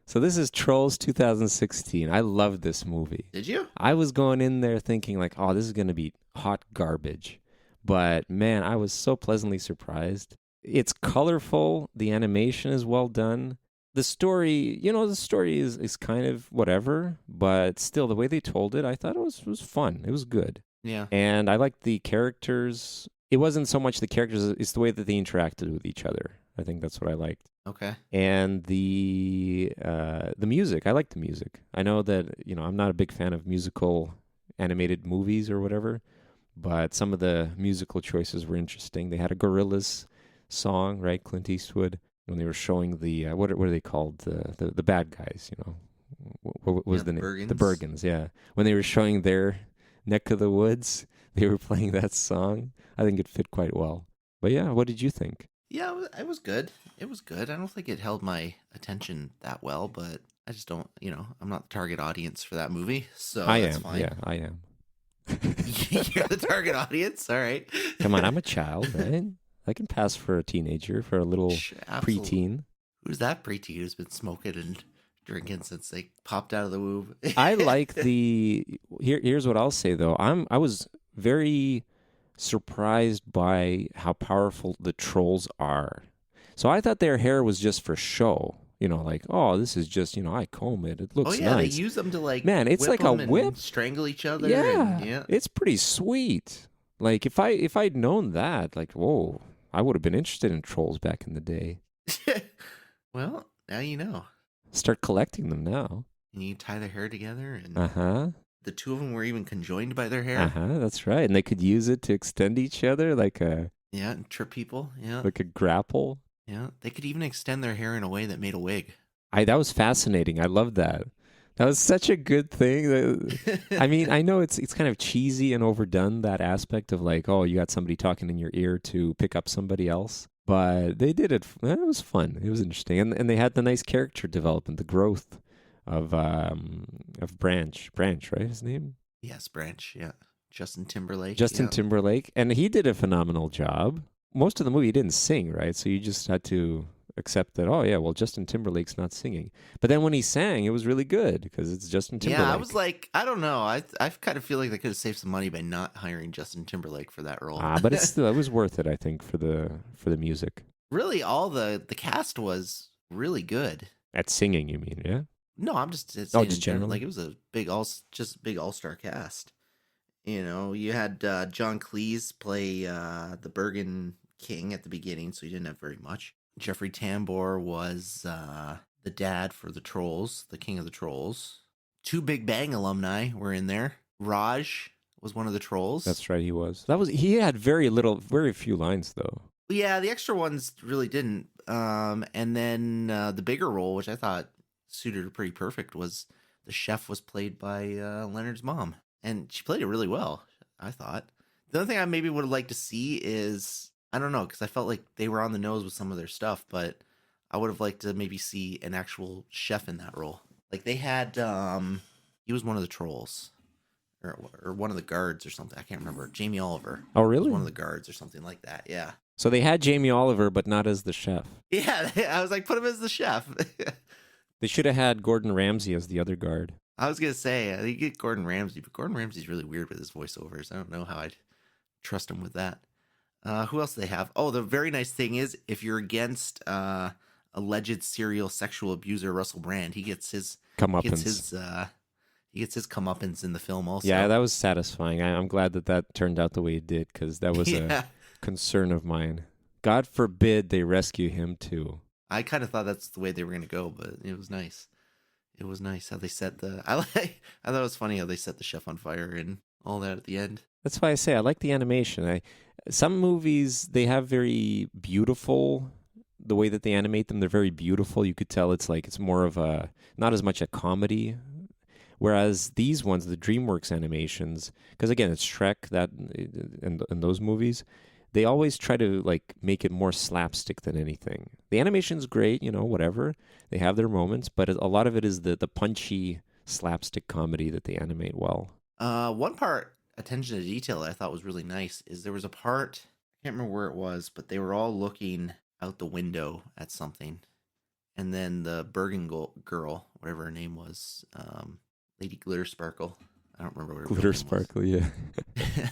So this is Trolls 2016. I loved this movie. Did you? I was going in there thinking like, oh, this is going to be hot garbage. But man, I was so pleasantly surprised. It's colorful. The animation is well done. The story, the story is kind of whatever, but still the way they told it, I thought it was fun. It was good. Yeah. And I liked the characters. It wasn't so much the characters, it's the way that they interacted with each other. I think that's what I liked. Okay. And the music, I like the music. I know that, I'm not a big fan of musical animated movies or whatever, but some of the musical choices were interesting. They had a Gorillaz song, right? Clint Eastwood, when they were showing the, what are they called? The bad guys, What was the name? Bergens? The Bergens, yeah. When they were showing their neck of the woods, they were playing that song. I think it fit quite well. But yeah, what did you think? Yeah, it was good. It was good. I don't think it held my attention that well, but I just don't, I'm not the target audience for that movie, so that's fine. Yeah, I am. You're the target audience? All right. Come on, I'm a child, right? I can pass for a teenager, for a little preteen. Who's that preteen who's been smoking and drinking since they popped out of the womb? I like here's what I'll say though. I was very surprised by how powerful the trolls are. So I thought their hair was just for show. Like, oh, this is just, I comb it. It looks nice. They use them to man, it's whip like a them whip. and strangle each other. Yeah, it's pretty sweet. Like if I'd known that, like, whoa, I would have been interested in trolls back in the day. Well, now you know. Start collecting them now. And you tie their hair together, and the two of them were even conjoined by their hair. That's right, and they could use it to extend each other, like a and trip people. Yeah, like a grapple. Yeah, they could even extend their hair in a way that made a wig. That was fascinating. I love that. That was such a good thing. I mean, I know it's kind of cheesy and overdone, that aspect of like, oh, you got somebody talking in your ear to pick up somebody else. But they did it. It was fun. It was interesting. And they had the nice character development, the growth of Branch. Branch, right? His name? Yes, Branch, yeah. Justin Timberlake. Timberlake. And he did a phenomenal job. Most of the movie he didn't sing, right? So you just had to accept that, oh, yeah, well, Justin Timberlake's not singing. But then when he sang, it was really good because it's Justin Timberlake. Yeah, I was like, I don't know. I kind of feel like they could have saved some money by not hiring Justin Timberlake for that role. But it was worth it, I think, for the music. Really, all the cast was really good. At singing, you mean, yeah? No, I'm just saying just generally? like it was a big all-star cast. You had John Cleese play the Bergen King at the beginning, so he didn't have very much. Jeffrey Tambor was the dad for the Trolls, the King of the Trolls. 2 Big Bang alumni were in there. Raj was one of the Trolls. That's right, he was. He had very few lines though. Yeah, the extra ones really didn't. And then the bigger role, which I thought suited her pretty perfect, was the chef was played by Leonard's mom. And she played it really well, I thought. The other thing I maybe would have liked to see is, I don't know, because I felt like they were on the nose with some of their stuff, but I would have liked to maybe see an actual chef in that role. Like they had, he was one of the trolls, or one of the guards or something. I can't remember. Jamie Oliver. Oh, really? Was one of the guards or something like that, yeah. So they had Jamie Oliver, but not as the chef. Yeah, I was like, put him as the chef. They should have had Gordon Ramsay as the other guard. I was going to say, I think get Gordon Ramsay, but Gordon Ramsay's really weird with his voiceovers. I don't know how I'd trust him with that. Who else do they have? Oh, the very nice thing is, if you're against alleged serial sexual abuser Russell Brand, he gets his comeuppance. He gets his comeuppance in the film also. Yeah, that was satisfying. I'm glad that turned out the way it did, because that was a concern of mine. God forbid they rescue him too. I kind of thought that's the way they were going to go, but it was nice. It was nice how they set I thought it was funny how they set the chef on fire and all that at the end. That's why I say I like the animation. Some movies, they have very beautiful, the way that they animate them, they're very beautiful. You could tell it's more of not as much a comedy. Whereas these ones, the DreamWorks animations, because again, it's Shrek and those movies, they always try to make it more slapstick than anything. The animation's great, whatever. They have their moments, but a lot of it is the punchy slapstick comedy that they animate well. One part, attention to detail, that I thought was really nice is there was a part, can't remember where it was, but they were all looking out the window at something. And then the girl, whatever her name was, Lady Glitter Sparkle, I don't remember what her real Glitter name was, sparkle, yeah.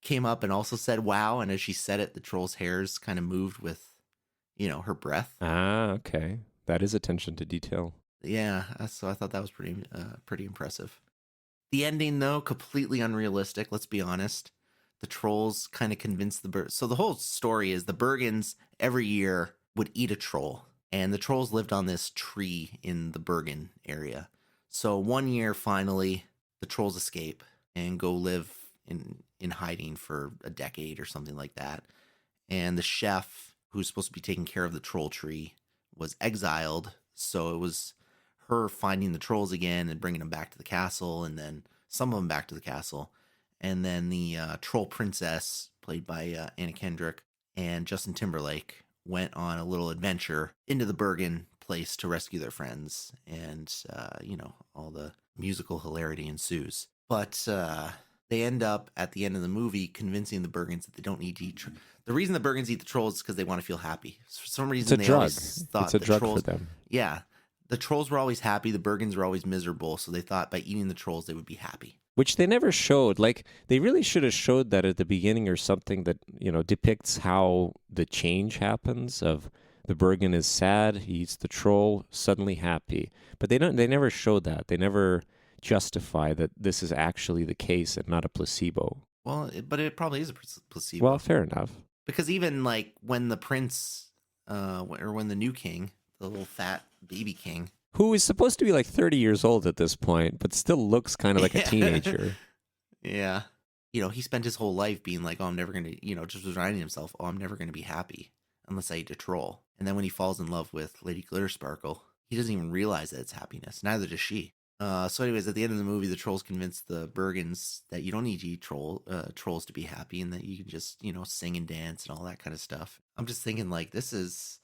came up and also said wow. And as she said it, the troll's hairs kind of moved with, her breath. Ah, okay. That is attention to detail. Yeah, so I thought that was pretty impressive. The ending, though, completely unrealistic. Let's be honest. The trolls kind of convinced the So the whole story is the Bergens every year would eat a troll, and the trolls lived on this tree in the Bergen area. So one year, finally, the trolls escape and go live in hiding for a decade or something like that. And the chef, who's supposed to be taking care of the troll tree, was exiled. So it was her finding the trolls again and bringing them back to the castle, and then some of them back to the castle. And then the troll princess, played by Anna Kendrick, and Justin Timberlake went on a little adventure into the Bergen place to rescue their friends. And, all the musical hilarity ensues. But they end up, at the end of the movie, convincing the Bergens that they don't need to eat. The reason the Bergens eat the trolls is because they want to feel happy. For some reason, It's a they drug. always thought It's a the drug trolls. for them. Yeah, the trolls were always happy. The Bergens were always miserable. So they thought by eating the trolls, they would be happy. Which they never showed. Like, they really should have showed that at the beginning or something that, depicts how the change happens of the Bergen is sad, he eats the troll, suddenly happy. But they never showed that. They never justify that this is actually the case and not a placebo. Well, but it probably is a placebo. Well, fair enough. Because even like when the prince, or when the new king, the little fat baby king, Who is supposed to be like 30 years old at this point, but still looks kind of like a teenager. Yeah. He spent his whole life being like, oh, I'm never going to, just reminding himself, oh, I'm never going to be happy unless I eat a troll. And then when he falls in love with Lady Glitter Sparkle, he doesn't even realize that it's happiness. Neither does she. So anyways, at the end of the movie, the trolls convince the Bergens that you don't need to eat trolls to be happy, and that you can just, sing and dance and all that kind of stuff. I'm just thinking like, this is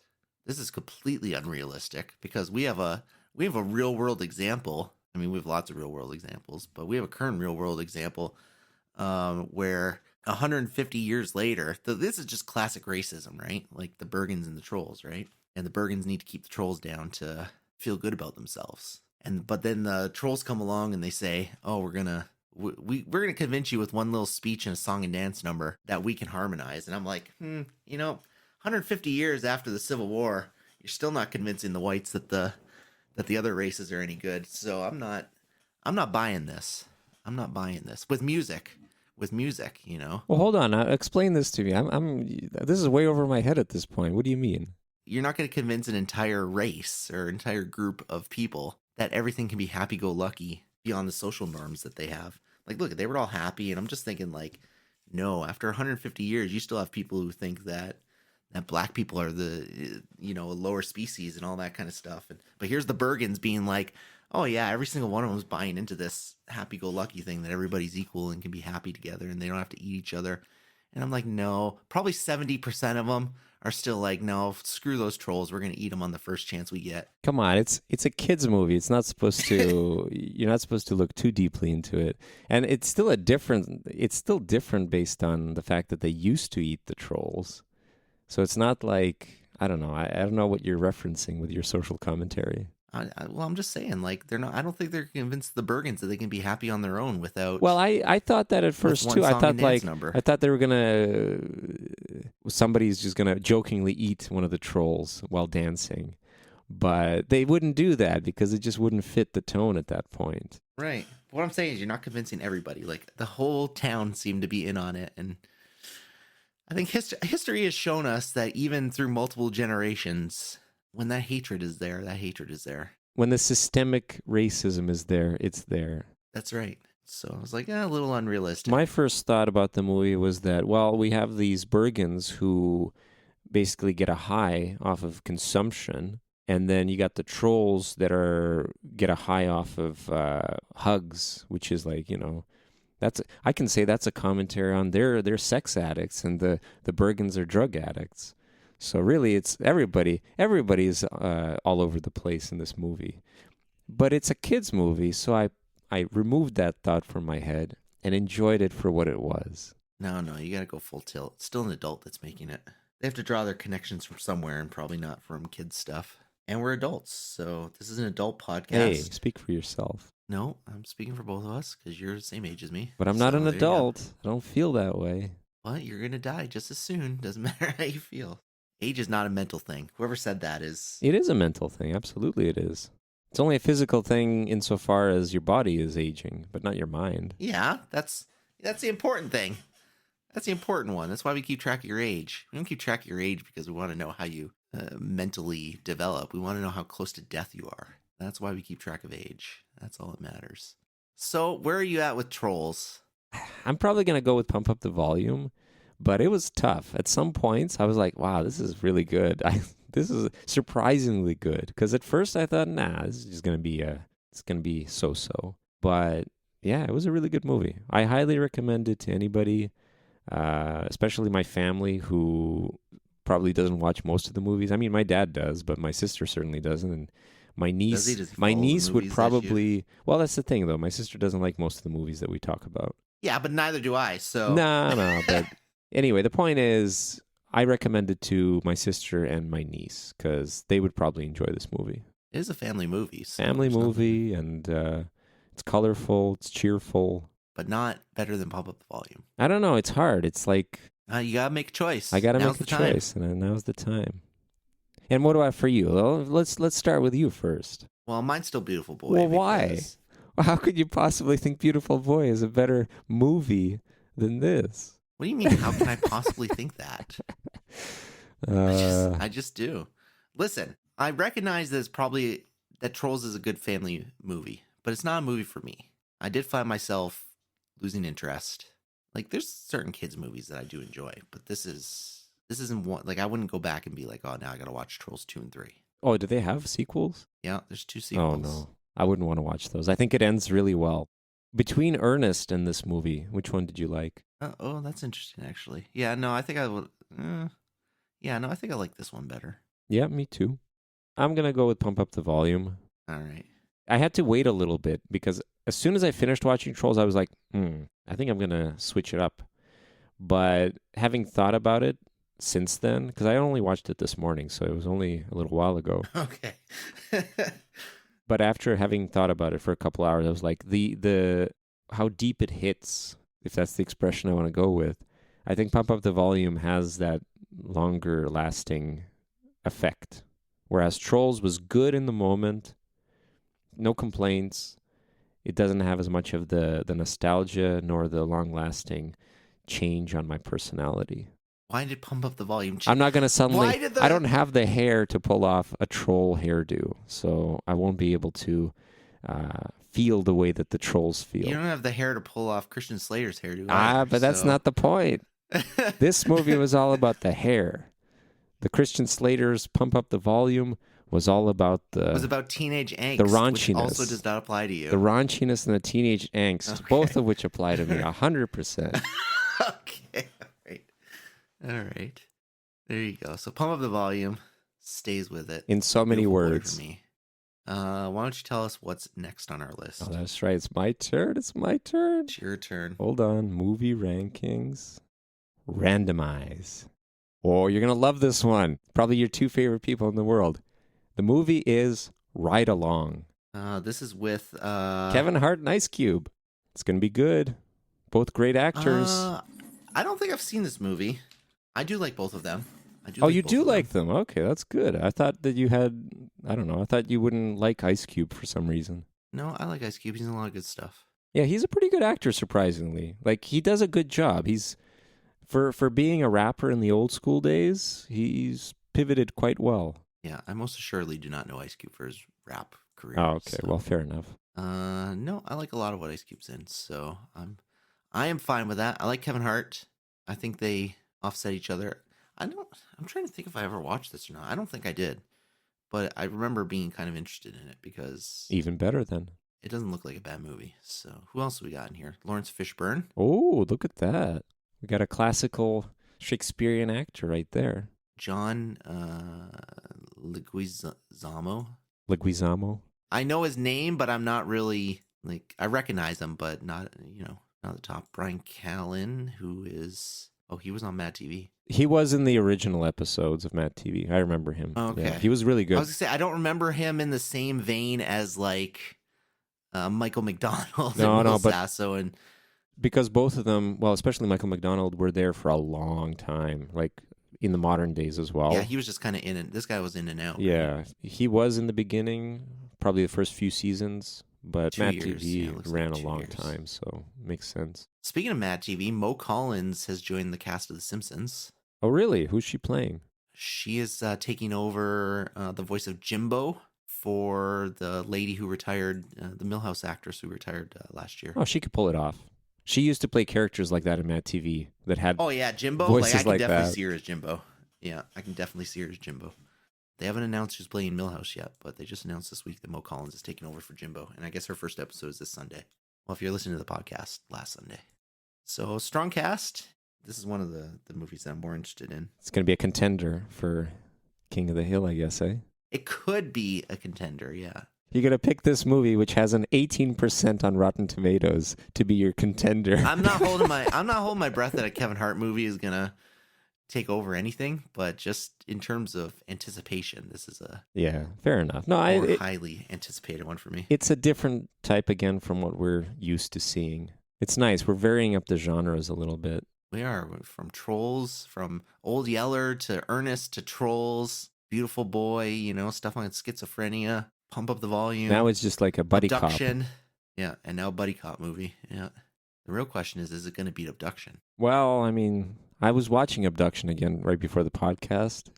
completely unrealistic, because we have a real world example. I mean, we have lots of real world examples, but we have a current real world example where 150 years later, this is just classic racism, right? Like the Bergens and the trolls, right? And the Bergens need to keep the trolls down to feel good about themselves. But then the trolls come along and they say, "Oh, we're gonna convince you with one little speech and a song and dance number that we can harmonize." And I'm like, 150 years after the Civil War, you're still not convincing the whites that the other races are any good. So I'm not buying this. I'm not buying this with music. Well, hold on. Explain this to me. This is way over my head at this point. What do you mean? You're not going to convince an entire race or entire group of people that everything can be happy-go-lucky beyond the social norms that they have. Like, look, they were all happy, and I'm just thinking, like, no, after 150 years, you still have people who think that black people are the, a lower species and all that kind of stuff. But here's the Bergens being like, oh, yeah, every single one of them is buying into this happy-go-lucky thing that everybody's equal and can be happy together and they don't have to eat each other. And I'm like, no, probably 70% of them are still like, no, screw those trolls. We're going to eat them on the first chance we get. Come on, it's a kids movie. It's not supposed to. You're not supposed to look too deeply into it, and it's still different based on the fact that they used to eat the trolls. So it's not like, I don't know. I don't know what you're referencing with your social commentary. Well, I'm just saying, like, they're not. I don't think they're convinced the Bergens that they can be happy on their own without. Well, I thought that at first too. I thought they were gonna. Somebody's just gonna jokingly eat one of the trolls while dancing, but they wouldn't do that because it just wouldn't fit the tone at that point. Right. What I'm saying is, you're not convincing everybody. Like, the whole town seemed to be in on it, and I think history has shown us that even through multiple generations, when that hatred is there, that hatred is there. When the systemic racism is there, it's there. That's right. So I was like, a little unrealistic. My first thought about the movie was that, well, we have these Bergens who basically get a high off of consumption, and then you got the trolls that get a high off of hugs, which is like, I can say that's a commentary on they're sex addicts, and the Bergens are drug addicts. So really, it's everybody's all over the place in this movie. But it's a kid's movie, so I removed that thought from my head and enjoyed it for what it was. No, you gotta go full tilt. It's still an adult that's making it. They have to draw their connections from somewhere and probably not from kids' stuff. And we're adults, so this is an adult Hey, podcast. speak for yourself. No, I'm speaking for both of us because you're the same age as me. But I'm not an there you go. adult. I don't feel that way. Well, you're gonna die just as soon. Doesn't matter how you feel. Age is not a mental thing. Whoever said that is. It is a mental thing. Absolutely, it is. It's only a physical thing insofar as your body is aging, but not your mind. Yeah, that's the important thing. That's the important one. That's why we keep track of your age. We don't keep track of your age because we want to know how you mentally develop. We want to know how close to death you are. That's why we keep track of age. That's all that matters. So, where are you at with Trolls? I'm probably going to go with Pump Up the Volume, but it was tough. At some points, I was like, wow, this is really good. This is surprisingly good. Because at first I thought, nah, this is just going to be it's going to be so-so. But yeah, it was a really good movie. I highly recommend it to anybody, especially my family who probably doesn't watch most of the movies. I mean, my dad does, but my sister certainly doesn't. And my niece, Does he my follow the niece would movies that probably. Well, that's the thing, though. My sister doesn't like most of the movies that we talk about. Yeah, but neither do I. So No. But anyway, the point is, I recommend it to my sister and my niece because they would probably enjoy this movie. It is a family movie. So Family there's nothing- movie, and it's colorful, it's cheerful. but not better than Pump Up the Volume. I don't know. It's hard. It's like You gotta make a choice. I got to Now's make a the time. choice, and now's the time. And what do I have for you? Well, let's start with you first. Well, mine's still Beautiful Boy. Well, why? because- How could you possibly think Beautiful Boy is a better movie than this? What do you mean? How can I possibly think that? I just do. Listen, I recognize that Trolls is a good family movie, but it's not a movie for me. I did find myself losing interest. Like, there's certain kids' movies that I do enjoy, but this isn't one. Like, I wouldn't go back and be like, oh, now I gotta watch Trolls 2 and 3. Oh, do they have sequels? Yeah, there's 2 sequels. Oh, no. I wouldn't want to watch those. I think it ends really well. Between Ernest and this movie, which one did you like? Oh, that's interesting, actually. Yeah, no, I think I would. I think I like this one better. Yeah, me too. I'm going to go with Pump Up the Volume. All right. I had to wait a little bit because as soon as I finished watching Trolls, I was like, I think I'm going to switch it up. But having thought about it since then, because I only watched it this morning, so it was only a little while ago. Okay. But after having thought about it for a couple hours, I was like, the how deep it hits, if that's the expression I want to go with. I think Pump Up the Volume has that longer lasting effect. Whereas Trolls was good in the moment, no complaints. It doesn't have as much of the nostalgia nor the long lasting change on my personality. Why did Pump Up the Volume change? I'm not going to suddenly, Why did the- I don't have the hair to pull off a troll hairdo, so I won't be able to feel the way that the trolls feel. You don't have the hair to pull off Christian Slater's hairdo. either, But that's so- not the point. This movie was all about the hair. The Christian Slater's Pump Up the Volume was all about It was about teenage angst, the which raunchiness. also does not apply to you. the raunchiness and the teenage angst, Okay. both of which apply to me 100%. Okay, all right. There you go. So Pump Up the Volume stays with it. In so many Beautiful Boy words. for me. Why don't you tell us what's next on our list? Oh, that's right. It's my turn. It's my turn. It's your turn. Hold on. Movie rankings. Randomize. Oh, you're going to love this one. Probably your 2 favorite people in the world. The movie is Ride Along. This is with Kevin Hart and Ice Cube. It's going to be good. Both great actors. I don't think I've seen this movie. I do like both of them. Oh, you do like them. Okay, that's good. I thought that you had, I don't know, I thought you wouldn't like Ice Cube for some reason. No, I like Ice Cube. He's in a lot of good stuff. Yeah, he's a pretty good actor, surprisingly. Like, he does a good job. He's, for being a rapper in the old school days, he's pivoted quite well. Yeah, I most assuredly do not know Ice Cube for his rap career. Oh, okay. so- Well, fair enough. No, I like a lot of what Ice Cube's in, so I am fine with that. I like Kevin Hart. I think they offset each other. I'm trying to think if I ever watched this or not. I don't think I did, but I remember being kind of interested in it because Even better then. it doesn't look like a bad movie. So who else we got in here? Lawrence Fishburne, Oh, look at that. We got a classical Shakespearean actor right there. John Leguizamo. Leguizamo. I know his name, but I'm not really I recognize him, but not Not the top. Brian Callen, who is... Oh, he was on Mad TV. He was in the original episodes of Mad TV. I remember him. Okay. Yeah, he was really good. I was going to say, I don't remember him in the same vein as, like, Michael McDonald and Will Sasso. And because both of them, well, especially Michael McDonald, were there for a long time, like in the modern days as well. Yeah, he was just kind of in and... This guy was in and out. Yeah, right? He was in the beginning, probably the first few seasons. But Mad TV ran a long time, so makes sense. Speaking of Mad TV, Mo Collins has joined the cast of The Simpsons. Oh, really? Who's she playing? She is taking over the voice of Jimbo for the lady who retired, the Milhouse actress who retired last year. Oh, she could pull it off. She used to play characters like that in Mad TV that had Jimbo? Voices I can definitely that. see her as Jimbo. Yeah, I can definitely see her as Jimbo. They haven't announced who's playing Milhouse yet, but they just announced this week that Mo Collins is taking over for Jimbo. And I guess her first episode is this Sunday. Well, if you're listening to the podcast, last Sunday. So, strong cast. This is one of the movies that I'm more interested in. It's going to be a contender for King of the Hill, I guess, eh? It could be a contender, yeah. You're going to pick this movie, which has an 18% on Rotten Tomatoes, to be your contender. I'm not holding my breath that a Kevin Hart movie is going to take over anything, but just in terms of anticipation, this is a fair enough. No, highly anticipated one for me. It's a different type again from what we're used to seeing. It's nice. We're varying up the genres a little bit. We are, from Trolls, from Old Yeller to Ernest to Trolls, Beautiful Boy, stuff on schizophrenia, Pump Up the Volume. Now it's just like a buddy Abduction. cop. Yeah, and now buddy cop movie. Yeah. The real question is it going to beat Abduction? Well, I mean, I was watching Abduction again right before the podcast.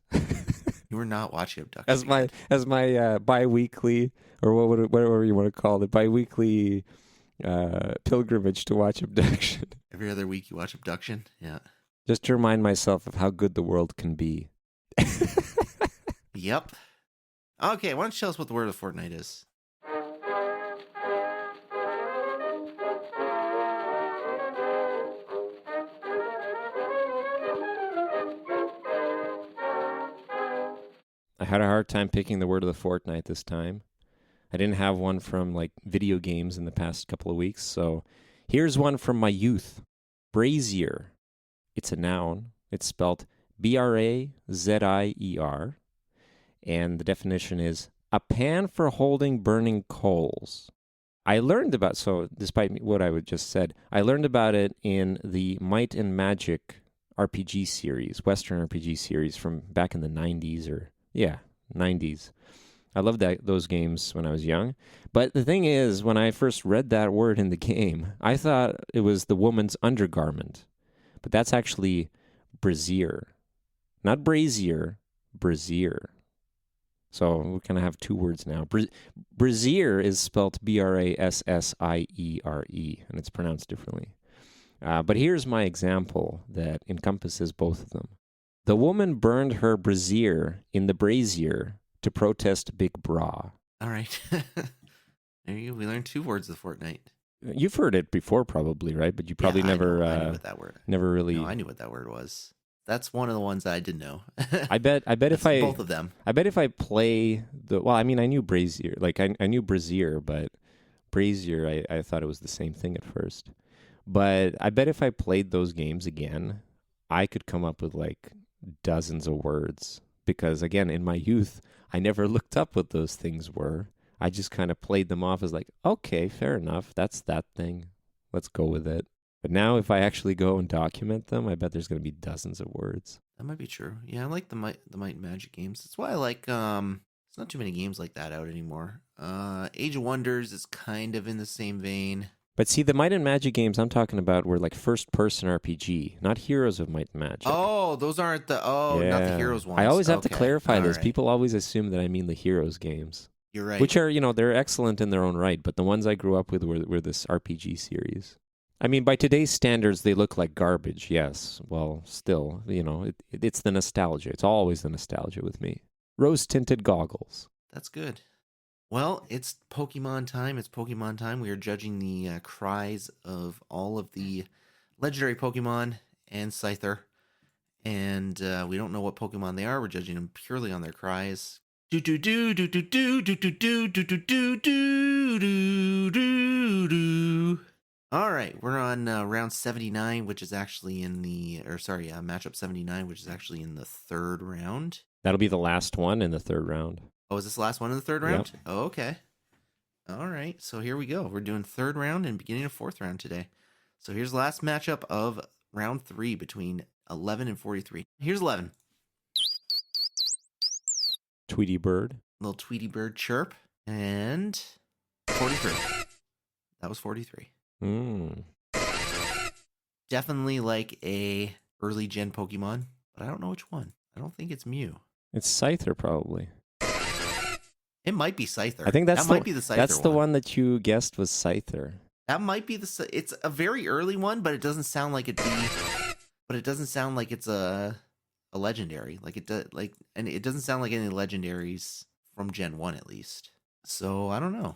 You were not watching Abduction as my bi-weekly, or whatever you want to call it, bi-weekly pilgrimage to watch Abduction. Every other week you watch Abduction? Yeah. Just to remind myself of how good the world can be. Yep. Okay, why don't you tell us what the word of the fortnight is? I had a hard time picking the word of the fortnight this time. I didn't have one from like video games in the past couple of weeks, so here's one from my youth. Brazier. It's a noun. It's spelled Brazier, and the definition is a pan for holding burning coals. I learned about, so despite what I just said, I learned about it in the Might and Magic RPG series, Western RPG series from back in the 90s or 90s. I loved those games when I was young. But the thing is, when I first read that word in the game, I thought it was the woman's undergarment. But that's actually brazier. Not brazier, brazier. So we kind of have two words now. Brazier is spelled Brassiere, and it's pronounced differently. But here's my example that encompasses both of them. The woman burned her brazier in the brazier to protest Big Bra. All right. There you go. We learned two words of the fortnight. You've heard it before probably, right? But you probably never... I knew what that word... Never really... No, I knew what that word was. That's one of the ones that I didn't know. I bet if I... Both of them. I bet if I play the... Well, I mean, I knew brazier. Like, I knew brazier, but brazier, I thought it was the same thing at first. But I bet if I played those games again, I could come up with, like, dozens of words. Because, again, in my youth, I never looked up what those things were. I just kind of played them off as like, okay, fair enough. That's that thing. Let's go with it. But now if I actually go and document them, I bet there's going to be dozens of words. That might be true. Yeah, I like the Might and Magic games. That's why I like, there's not too many games like that out anymore. Age of Wonders is kind of in the same vein. But see, the Might and Magic games I'm talking about were like first-person RPG, not Heroes of Might and Magic. Oh, those aren't not the Heroes ones. I always have to Okay. clarify this. Right. People always assume that I mean the Heroes games. You're right. Which are, they're excellent in their own right, but the ones I grew up with were this RPG series. I mean, by today's standards, they look like garbage, yes. Well, still, it's the nostalgia. It's always the nostalgia with me. Rose-tinted goggles. That's good. Well, it's Pokemon time. It's Pokemon time. We are judging the cries of all of the legendary Pokemon and Scyther. And we don't know what Pokemon they are. We're judging them purely on their cries. Do do do do do do do do do do do do do do do. All right, we're on round 79, which is actually matchup 79, which is actually in the third round. That'll be the last one in the third round. Oh, is this the last one in the third Yep. round? Oh, okay. All right, so here we go. We're doing third round and beginning of fourth round today. So here's the last matchup of round 3 between 11 and 43. Here's 11. Tweety bird. Little Tweety bird chirp. And 43. That was 43. Definitely like a early gen Pokemon, but I don't know which one. I don't think it's Mew. It's Scyther, probably. It might be Scyther. I think that might be the Scyther. That's the one that you guessed was Scyther. That might be the. It's a very early one, but it doesn't sound like it be. But it doesn't sound like it's a legendary. Like it does. And it doesn't sound like any legendaries from Gen 1 at least. So I don't know.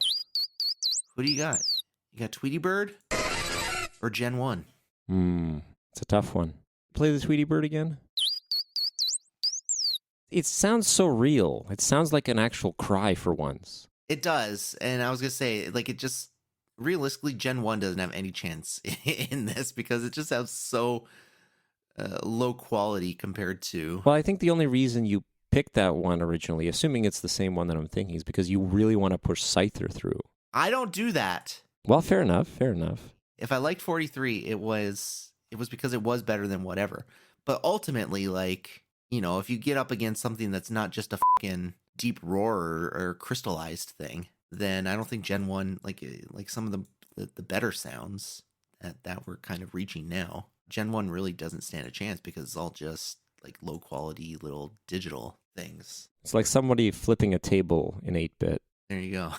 Who do you got? You got Tweety Bird or Gen 1? It's a tough one. Play the Tweety bird again. It sounds so real. It sounds like an actual cry for once. It does, and I was gonna say, like, it just realistically, Gen 1 doesn't have any chance in this because it just sounds so low quality compared to. Well, I think the only reason you picked that one originally, assuming it's the same one that I'm thinking, is because you really want to push Scyther through. I don't do that. Well, fair enough. Fair enough. If I liked 43, it was because it was better than whatever. But ultimately, like, you know, if you get up against something that's not just a fucking deep roar or crystallized thing, then I don't think Gen 1, like some of the better sounds that we're kind of reaching now, Gen 1 really doesn't stand a chance because it's all just like low quality little digital things. It's like somebody flipping a table in 8-bit. There you go.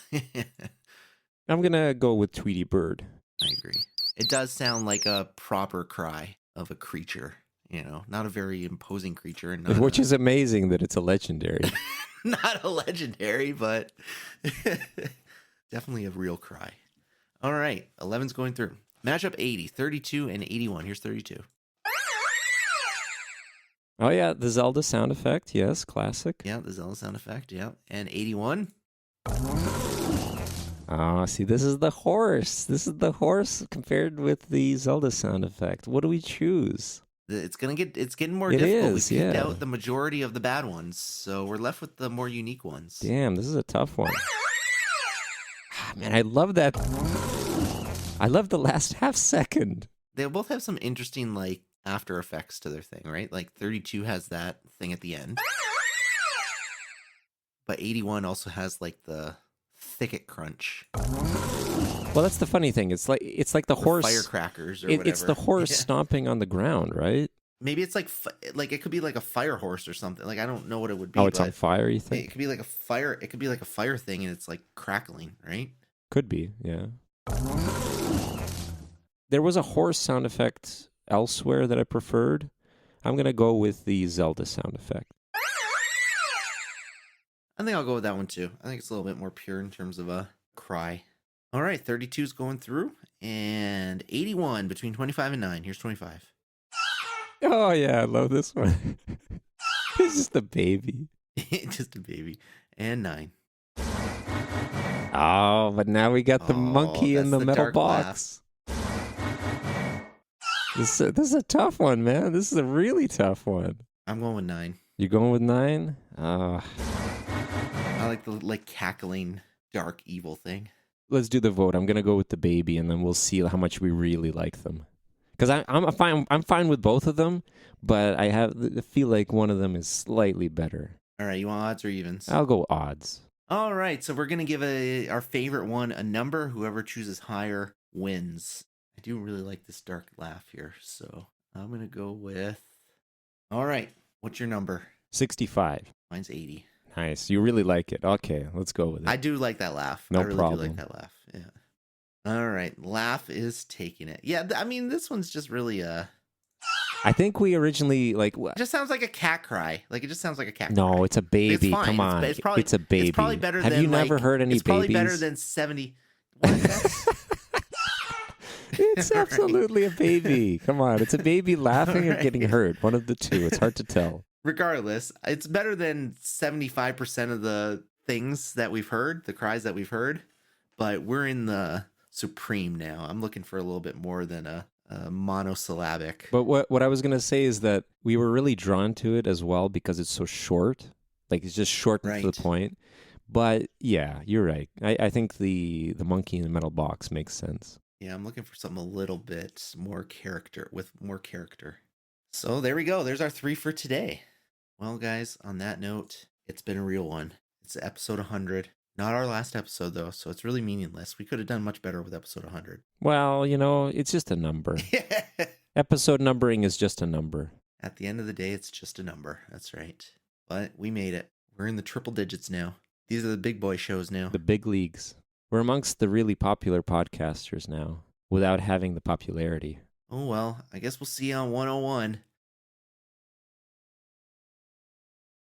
I'm going to go with Tweety Bird. I agree. It does sound like a proper cry of a creature, you know, not a very imposing creature. Which is amazing that it's a legendary. Not a legendary, but definitely a real cry. All right, 11's going through. Matchup 80, 32 and 81. Here's 32. Oh, yeah, the Zelda sound effect. Yes, classic. Yeah, the Zelda sound effect. Yeah. And 81. Oh, see, this is the horse. This is the horse compared with the Zelda sound effect. What do we choose? It's getting more It difficult. is, We picked yeah. out the majority of the bad ones, so we're left with the more unique ones. Damn, this is a tough one. Man, I love that. I love the last half second. They both have some interesting, like, after effects to their thing, right? Like, 32 has that thing at the end. But 81 also has, like, the thicket crunch. Well, that's the funny thing. It's like the horse firecrackers or whatever. It's the horse stomping on the ground, right? Maybe it's like it could be like a fire horse or something. Like I don't know what it would be. Oh, it's on fire, you think? It could be like a fire. It could be like a fire thing, and it's like crackling, right? Could be, yeah. There was a horse sound effect elsewhere that I preferred. I'm gonna go with the Zelda sound effect. I think I'll go with that one too. I think it's a little bit more pure in terms of a cry. All right, 32's going through, and 81 between 25 and 9. Here's 25. Oh, yeah, I love this one. It's just a baby. Just a baby. And 9. Oh, but now we got the monkey in the metal box. This is a tough one, man. This is a really tough one. I'm going with 9. You're going with 9? I like the cackling dark evil thing. Let's do the vote. I'm gonna go with the baby, and then we'll see how much we really like them. Because I'm fine with both of them, but I feel like one of them is slightly better. All right, you want odds or evens? I'll go odds. All right, so we're gonna give our favorite one a number. Whoever chooses higher wins. I do really like this dark laugh here, so I'm gonna go with. All right, what's your number? 65. Mine's 80. Nice. You really like it. Okay, let's go with it. I do like that laugh. No I really problem. do like that laugh. Yeah. All right, laugh is taking it. Yeah, I mean this one's just really I think we originally it just sounds like a cat cry. Like it just sounds like a cat cry. No, it's a baby. It's fine. Come on. It's probably a baby. It's probably better Have than you never heard any it's probably babies? better than 70. What? It's absolutely a baby. Come on. It's a baby laughing or Right. getting hurt. One of the two. It's hard to tell. Regardless, it's better than 75% of the things that we've heard, the cries that we've heard. But we're in the supreme now. I'm looking for a little bit more than a monosyllabic. But what I was going to say is that we were really drawn to it as well because it's so short. Like it's just short and to Right. the point. But yeah, you're right. I think the monkey in the metal box makes sense. Yeah, I'm looking for something a little bit more character, with more character. So there we go. There's our 3 for today. Well, guys, on that note, it's been a real one. It's episode 100. Not our last episode, though, so it's really meaningless. We could have done much better with episode 100. Well, it's just a number. Episode numbering is just a number. At the end of the day, it's just a number. That's right. But we made it. We're in the triple digits now. These are the big boy shows now. The big leagues. We're amongst the really popular podcasters now without having the popularity. Oh, well, I guess we'll see you on 101.